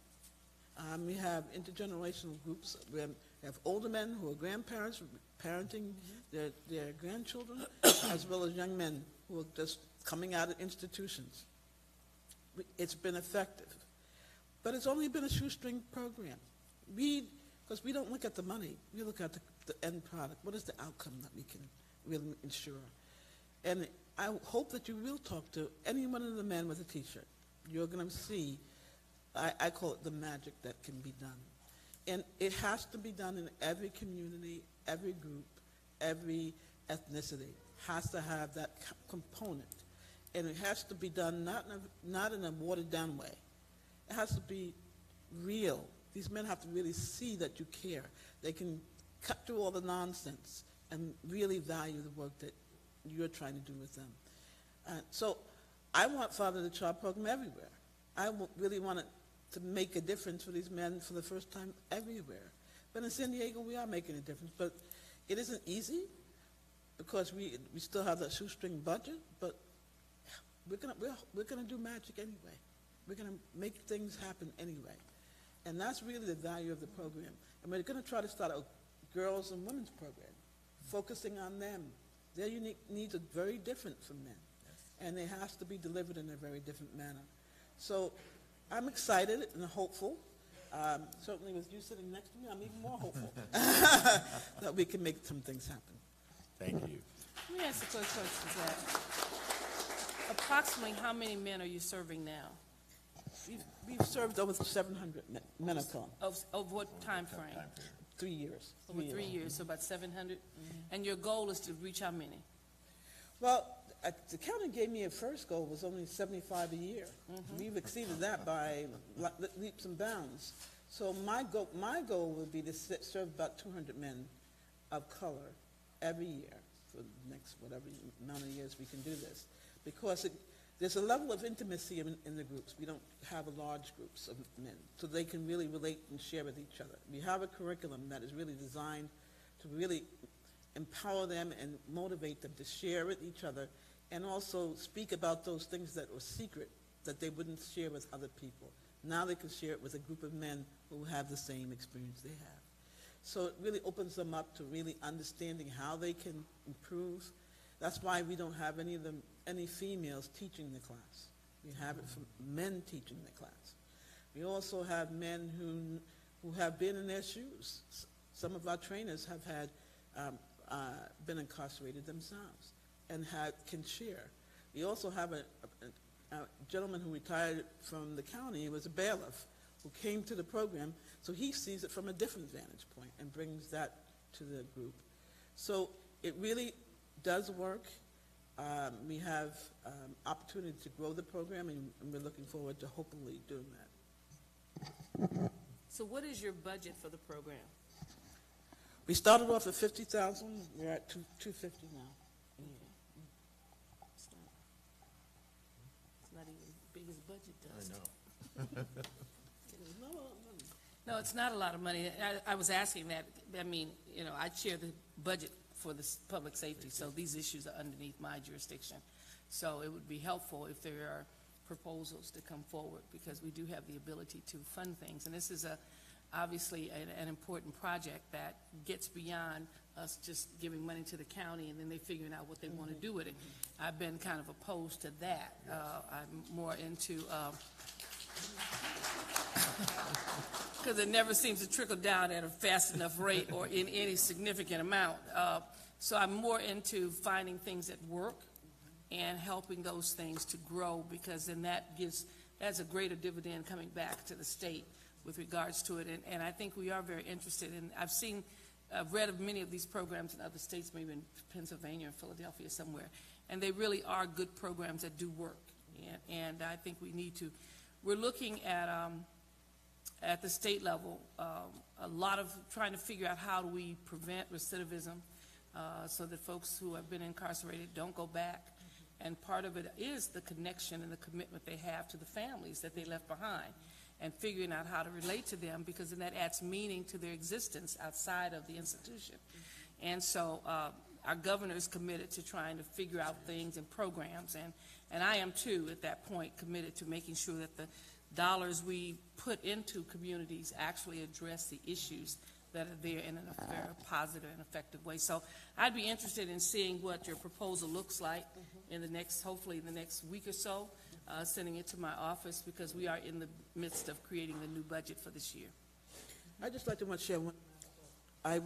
Speaker 14: We have intergenerational groups. We have older men who are grandparents, parenting their grandchildren, as well as young men who are just coming out of institutions. It's been effective. But it's only been a shoestring program. Because we don't look at the money, we look at the end product. What is the outcome that we can really ensure? And I hope that you will talk to any one of the men with a T-shirt. You're going to see, I call it the magic that can be done. And it has to be done in every community, every group, every ethnicity. Has to have that component. And it has to be done not in a watered-down way. It has to be real. These men have to really see that you care. They can cut through all the nonsense and really value the work that you're trying to do with them. So I want Father to Child program everywhere. I really want it to make a difference for these men for the first time everywhere. But in San Diego, we are making a difference. But it isn't easy because we still have that shoestring budget, but we're gonna do magic anyway. We're gonna make things happen anyway. And that's really the value of the program. And we're gonna try to start a girls and women's program, focusing on them. Their unique needs are very different from men. And it has to be delivered in a very different manner. So I'm excited and hopeful. Certainly with you sitting next to me, I'm even more hopeful that we can make some things happen.
Speaker 1: Thank you.
Speaker 13: Let me ask a quick question, Zach. Approximately how many men are you serving now?
Speaker 14: We've served over 700 men of color.
Speaker 13: Of what time frame?
Speaker 14: 3 years.
Speaker 13: Over 3 years, so about 700? And your goal is to reach how many?
Speaker 14: Well, the county gave me a first goal was only 75 a year. We've exceeded that by leaps and bounds. So my goal would be to serve about 200 men of color every year for the next whatever amount of years we can do this. Because there's a level of intimacy in the groups. We don't have large groups of men, so they can really relate and share with each other. We have a curriculum that is really designed to really empower them and motivate them to share with each other and also speak about those things that were secret that they wouldn't share with other people. Now they can share it with a group of men who have the same experience they have. So it really opens them up to really understanding how they can improve. That's why we don't have any females teaching the class. We have it from men teaching the class. We also have men who have been in their shoes. Some of our trainers have had been incarcerated themselves and can share. We also have a gentleman who retired from the county. He was a bailiff who came to the program, so he sees it from a different vantage point and brings that to the group. So it really does work. We have opportunity to grow the program, and we're looking forward to hopefully doing that.
Speaker 13: So what is your budget for the program?
Speaker 14: We started off at $50,000. We're at $250 now.
Speaker 13: It's not even as big as budget does.
Speaker 1: I know.
Speaker 13: No, it's not a lot of money. I was asking that. I mean, I chair the budget for the public safety, so these issues are underneath my jurisdiction. So it would be helpful if there are proposals to come forward, because we do have the ability to fund things. And this is obviously an important project that gets beyond us just giving money to the county and then they figuring out what they want to do with it. I've been kind of opposed to that. I'm more into because it never seems to trickle down at a fast enough rate or in any significant amount. So I'm more into finding things that work and helping those things to grow, because then that's a greater dividend coming back to the state with regards to it. And I think we are very interested in, I've read of many of these programs in other states, maybe in Pennsylvania or Philadelphia somewhere, and they really are good programs that do work. And I think we're looking at the state level, a lot of trying to figure out how do we prevent recidivism so that folks who have been incarcerated don't go back. And part of it is the connection and the commitment they have to the families that they left behind, and figuring out how to relate to them, because then that adds meaning to their existence outside of the institution. And so our governor is committed to trying to figure out things and programs, and I am too at that point committed to making sure that the dollars we put into communities actually address the issues that are there in a very positive and effective way. So I'd be interested in seeing what your proposal looks like hopefully in the next week or so, sending it to my office, because we are in the midst of creating the new budget for this year.
Speaker 14: I'd just like to share one. I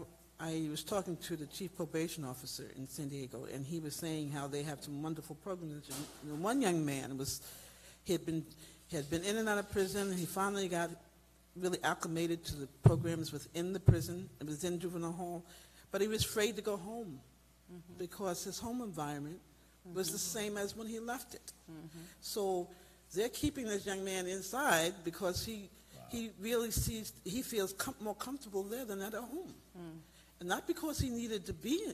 Speaker 14: was talking to the chief probation officer in San Diego, and he was saying how they have some wonderful programs. And one young man had been in and out of prison, and he finally got really acclimated to the programs within the prison. It was in juvenile hall, but he was afraid to go home because his home environment was the same as when he left it. So they're keeping this young man inside because he really feels more comfortable there than at home. And not because he needed to be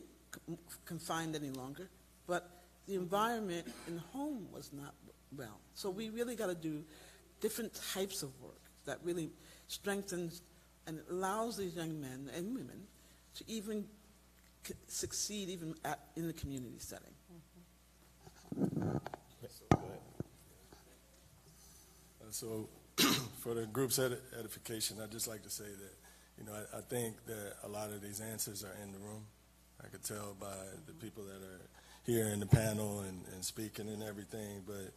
Speaker 14: confined any longer, but the environment in home was not well. So we really got to do different types of work that really strengthens and allows these young men and women to even succeed even in the community setting.
Speaker 15: So for the group's edification, I'd just like to say that, I think that a lot of these answers are in the room. I could tell by the people that are here in the panel and speaking and everything. But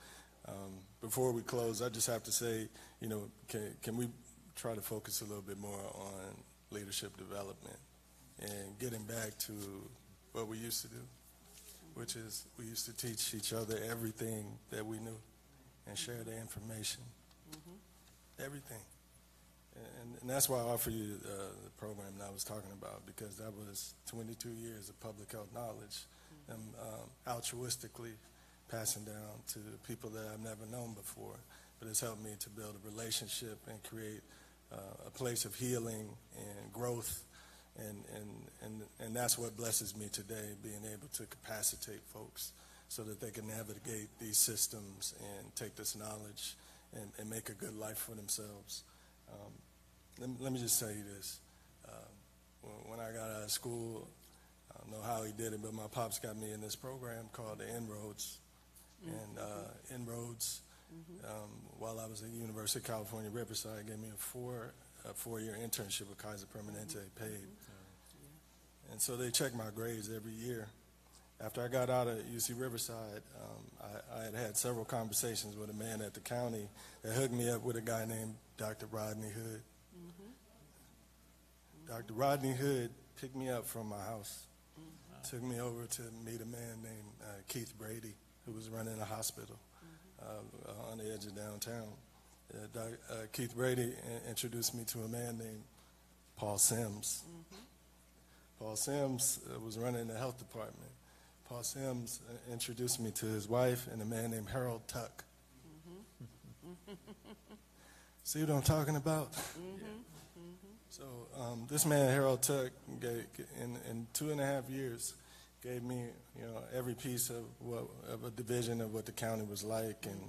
Speaker 15: before we close, I just have to say, can we try to focus a little bit more on leadership development and getting back to what we used to do, which is we used to teach each other everything that we knew and share the information, everything. And that's why I offer you the program that I was talking about, because that was 22 years of public health knowledge, altruistically passing down to people that I've never known before. But it's helped me to build a relationship and create a place of healing and growth. And that's what blesses me today, being able to capacitate folks so that they can navigate these systems and take this knowledge and make a good life for themselves. Let me just tell you this. When I got out of school, I don't know how he did it, but my pops got me in this program called the Inroads. And Inroads, while I was at University of California, Riverside, gave me a four-year internship with Kaiser Permanente paid. And so they check my grades every year. After I got out of UC Riverside, I had several conversations with a man at the county that hooked me up with a guy named Dr. Rodney Hood. Dr. Rodney Hood picked me up from my house, took me over to meet a man named Keith Brady, who was running a hospital on the edge of downtown. Keith Brady introduced me to a man named Paul Sims. Paul Sims was running the health department. Paul Sims introduced me to his wife and a man named Harold Tuck. See what I'm talking about? So this man, Harold Tuck, in 2.5 years, gave me, every piece of a division of what the county was like, and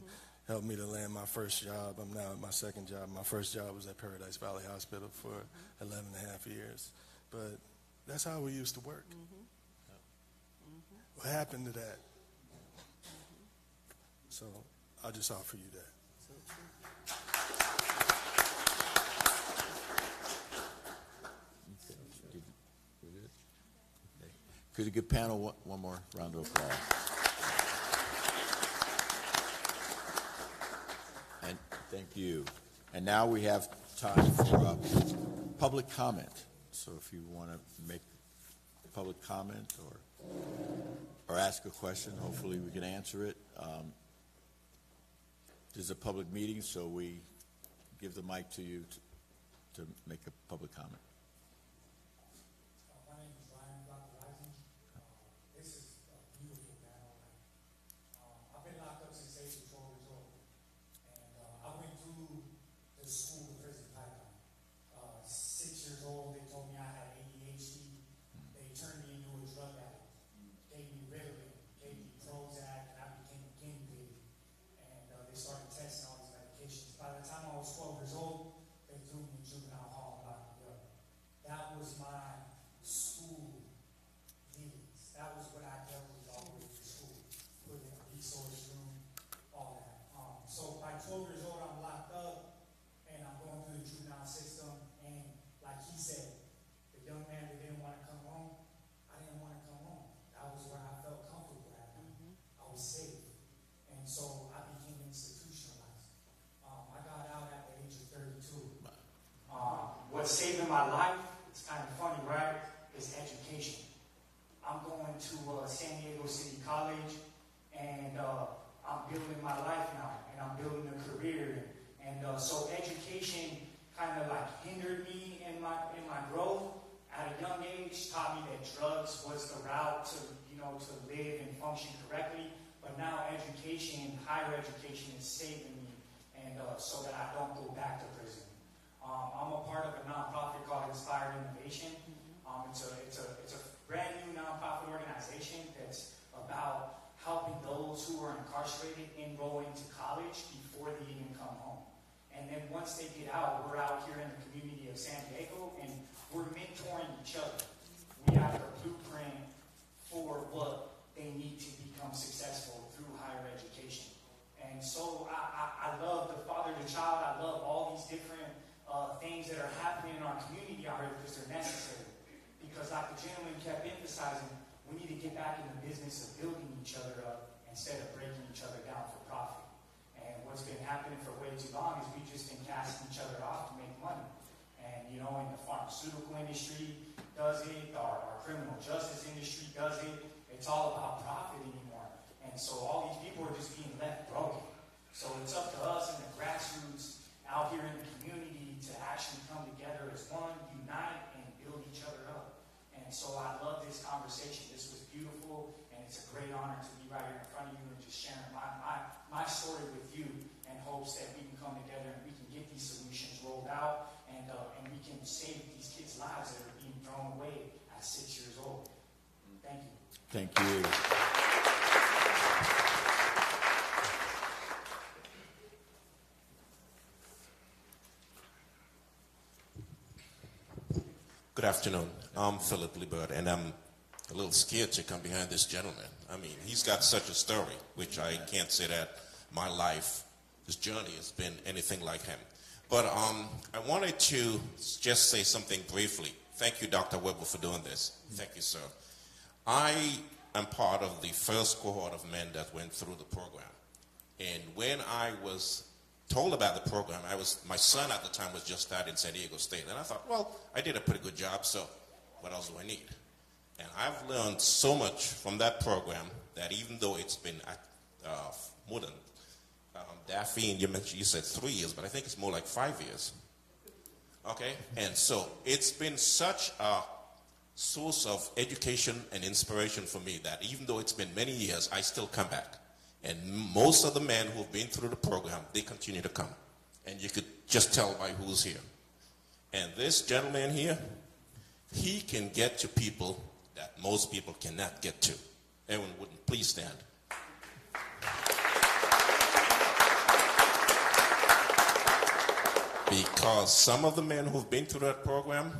Speaker 15: helped me to land my first job. I'm now at my second job. My first job was at Paradise Valley Hospital for 11.5 years. But that's how we used to work. What happened to that? So I'll just offer you that.
Speaker 1: Could you give panel one more round of applause? And thank you. And now we have time for public comment. So if you want to make public comment or ask a question, hopefully we can answer it. This is a public meeting, so we give the mic to you to make a public comment.
Speaker 17: My name is Ryan Dr. Rising. This is a beautiful panel. I've been locked up since age of 12 years old. And I went through the school to prison pipeline. 6 years old, they told me I had ADHD. They turned me into a drug addict. Gave me Ritalin, gave me Prozac, and I became a guinea pig. And they started testing all these medications. By the time I was 12 years old, they threw me in juvenile hall and locked me up. That was my school needs. That was what I dealt with all the way through school. Put in a resource room, all that. So by 12 years old, I'm locked up, and I'm going through the juvenile system. And like he said, the young man that didn't want to come home, I didn't want to come home. That was where I felt comfortable at. I was safe. And so I became institutionalized. I got out at the age of 32. What's saving my life, it's kind of funny, right, is education. I'm going to San Diego City College, and I'm building my life now, and I'm building a career. And so education kind of like hindered me in my growth at a young age, taught me that drugs was the route to live and function correctly. But now education, higher education, is saving me, and so that I don't go back to prison. I'm a part of a nonprofit called Inspired Innovation. It's a brand new nonprofit organization that's about helping those who are incarcerated enroll into college before they even come home. And then once they get out, we're out here in the community of San Diego, and we're mentoring each other. We have the blueprint for what they need to become successful through higher education. And so I love the father to child. I love all these different things that are happening in our community out here because they're necessary. Because like the gentleman kept emphasizing, we need to get back in the business of building each other up instead of breaking each other down for profit. And what's been happening for way too long is we've just been casting each other off to make money. And in the pharmaceutical industry does it, our criminal justice industry does it. It's all about profit anymore. And so all these people are just being left broken. So it's up to us in the grassroots out here in the community to actually come together as one, unite, and build each other up. And so I love this conversation. This was beautiful, and it's a great honor to be right here in front of you and just sharing my story with you in hopes that we can come together and we can get these solutions rolled out, and we can save these kids' lives that are being thrown away at 6 years old. Thank you.
Speaker 1: Thank you.
Speaker 18: Good afternoon. I'm Philip Liebert, and I'm a little scared to come behind this gentleman. I mean, he's got such a story, which I can't say that my life, this journey has been anything like him. But I wanted to just say something briefly. Thank you, Dr. Weber, for doing this. Thank you, sir. I am part of the first cohort of men that went through the program. And when I was told about the program, my son at the time was just starting San Diego State. And I thought, well, I did a pretty good job, so what else do I need? And I've learned so much from that program that even though it's been more than, Daphne, you said 3 years, but I think it's more like 5 years. Okay? And so it's been such a source of education and inspiration for me that even though it's been many years, I still come back. And most of the men who have been through the program, they continue to come. And you could just tell by who's here. And this gentleman here, he can get to people that most people cannot get to. Everyone wouldn't please stand. Because some of the men who've been through that program,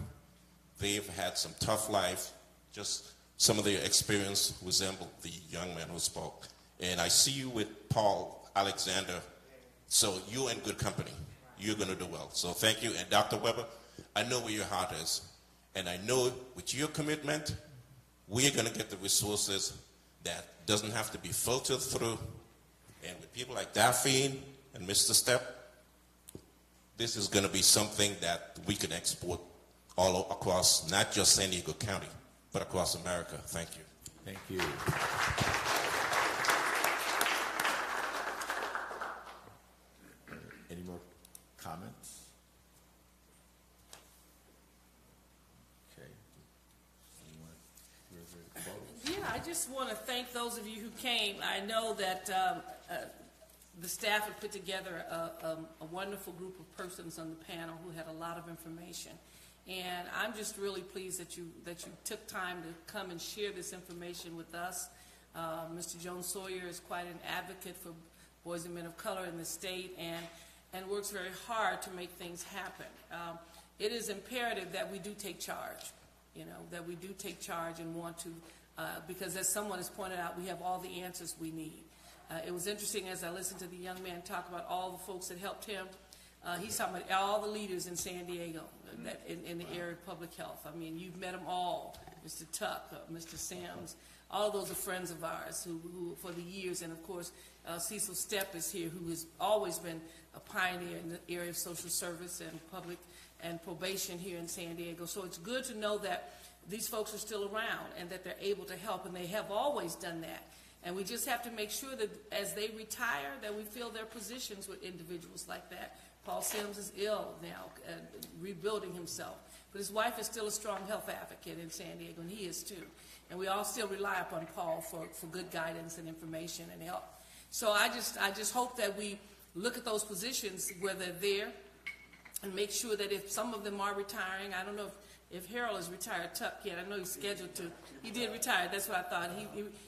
Speaker 18: they've had some tough life. Just some of their experience resembled the young man who spoke. And I see you with Paul Alexander, so you're in good company. You're going to do well. So thank you. And Dr. Weber, I know where your heart is. And I know with your commitment, we're going to get the resources that doesn't have to be filtered through. And with people like Daphne and Mr. Stepp, this is going to be something that we can export all across, not just San Diego County, but across America. Thank you.
Speaker 1: Thank you. Any more comments? Okay.
Speaker 13: Yeah, I just want to thank those of you who came. I know that the staff had put together a wonderful group of persons on the panel who had a lot of information. And I'm just really pleased that you took time to come and share this information with us. Mr. Jones Sawyer is quite an advocate for boys and men of color in the state and works very hard to make things happen. It is imperative that we do take charge, that we do take charge and want to, because as someone has pointed out, we have all the answers we need. It was interesting as I listened to the young man talk about all the folks that helped him. He's talking about all the leaders in San Diego in the area of public health. I mean, you've met them all, Mr. Tuck, Mr. Sims. All of those are friends of ours who for the years, and of course, Cecil Stepp is here, who has always been a pioneer in the area of social service and public and probation here in San Diego. So it's good to know that these folks are still around and that they're able to help, and they have always done that. And we just have to make sure that as they retire, that we fill their positions with individuals like that. Paul Sims is ill now, rebuilding himself. But his wife is still a strong health advocate in San Diego, and he is too. And we all still rely upon Paul for good guidance and information and help. So I just hope that we look at those positions where they're there and make sure that if some of them are retiring, I don't know if Harold is retired Tuck yet. I know he's scheduled to. He did retire. That's what I thought.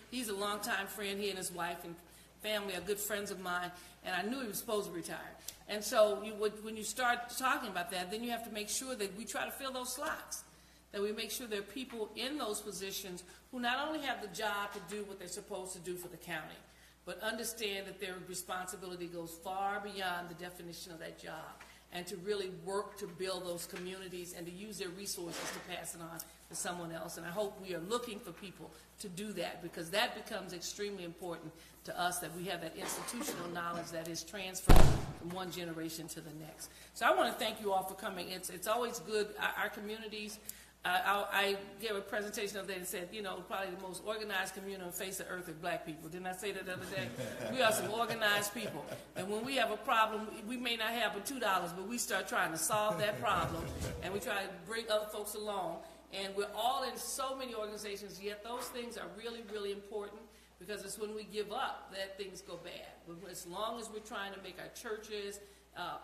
Speaker 13: He's a longtime friend. He and his wife and family are good friends of mine, and I knew he was supposed to retire. And so when you start talking about that, then you have to make sure that we try to fill those slots, that we make sure there are people in those positions who not only have the job to do what they're supposed to do for the county, but understand that their responsibility goes far beyond the definition of that job, and to really work to build those communities and to use their resources to pass it on to someone else. And I hope we are looking for people to do that, because that becomes extremely important to us, that we have that institutional knowledge that is transferred from one generation to the next. So I want to thank you all for coming. It's always good. Our communities, I gave a presentation the other day and said, probably the most organized community on the face of the earth is black people. Didn't I say that the other day? We are some organized people. And when we have a problem, we may not have but $2, but we start trying to solve that problem, and we try to bring other folks along. And we're all in so many organizations, yet those things are really, really important, because it's when we give up that things go bad. But as long as we're trying to make our churches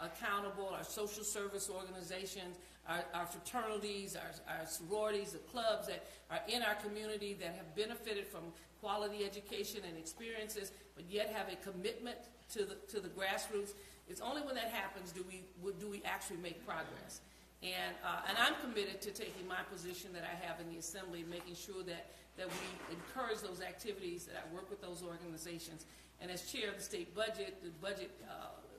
Speaker 13: accountable, our social service organizations, our fraternities, our sororities, the clubs that are in our community that have benefited from quality education and experiences, but yet have a commitment to the grassroots. It's only when that happens do we actually make progress. And I'm committed to taking my position that I have in the Assembly, making sure that we encourage those activities, that I work with those organizations. And as chair of the state budget, the budget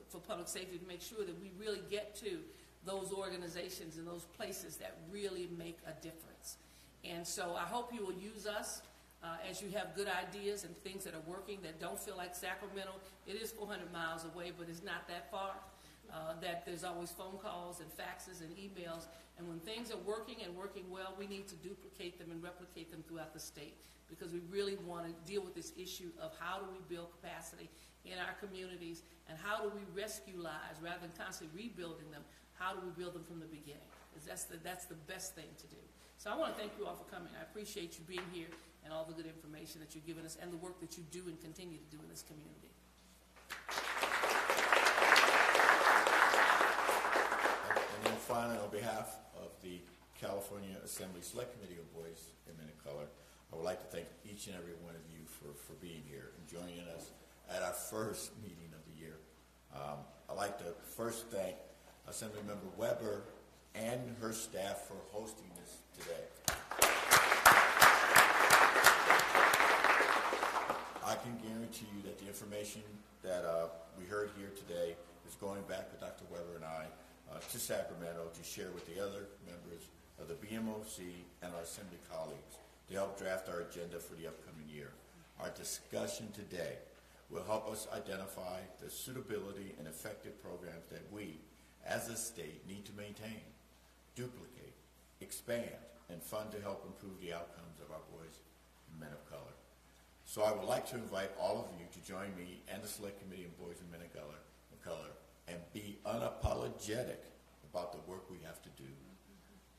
Speaker 13: for public safety, to make sure that we really get to those organizations and those places that really make a difference. And so I hope you will use us as you have good ideas and things that are working that don't feel like Sacramento. It is 400 miles away, but it's not that far. That there's always phone calls and faxes and emails, and when things are working and working well, we need to duplicate them and replicate them throughout the state, because we really want to deal with this issue of how do we build capacity in our communities, and how do we rescue lives rather than constantly rebuilding them. How do we build them from the beginning? Because that's the best thing to do. So I want to thank you all for coming. I appreciate you being here and all the good information that you've given us and the work that you do and continue to do in this community.
Speaker 1: And then finally, on behalf of the California Assembly Select Committee of Boys and Men of Color, I would like to thank each and every one of you for being here and joining us at our first meeting of the year. I'd like to first thank Assemblymember Weber and her staff for hosting this today. I can guarantee you that the information that we heard here today is going back with Dr. Weber and I to Sacramento to share with the other members of the BMOC and our Assembly colleagues to help draft our agenda for the upcoming year. Our discussion today will help us identify the suitability and effective programs that we, as a state, need to maintain, duplicate, expand, and fund to help improve the outcomes of our boys and men of color. So I would like to invite all of you to join me and the Select Committee on Boys and Men of Color and be unapologetic about the work we have to do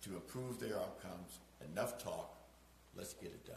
Speaker 1: to improve their outcomes. Enough talk. Let's get it done.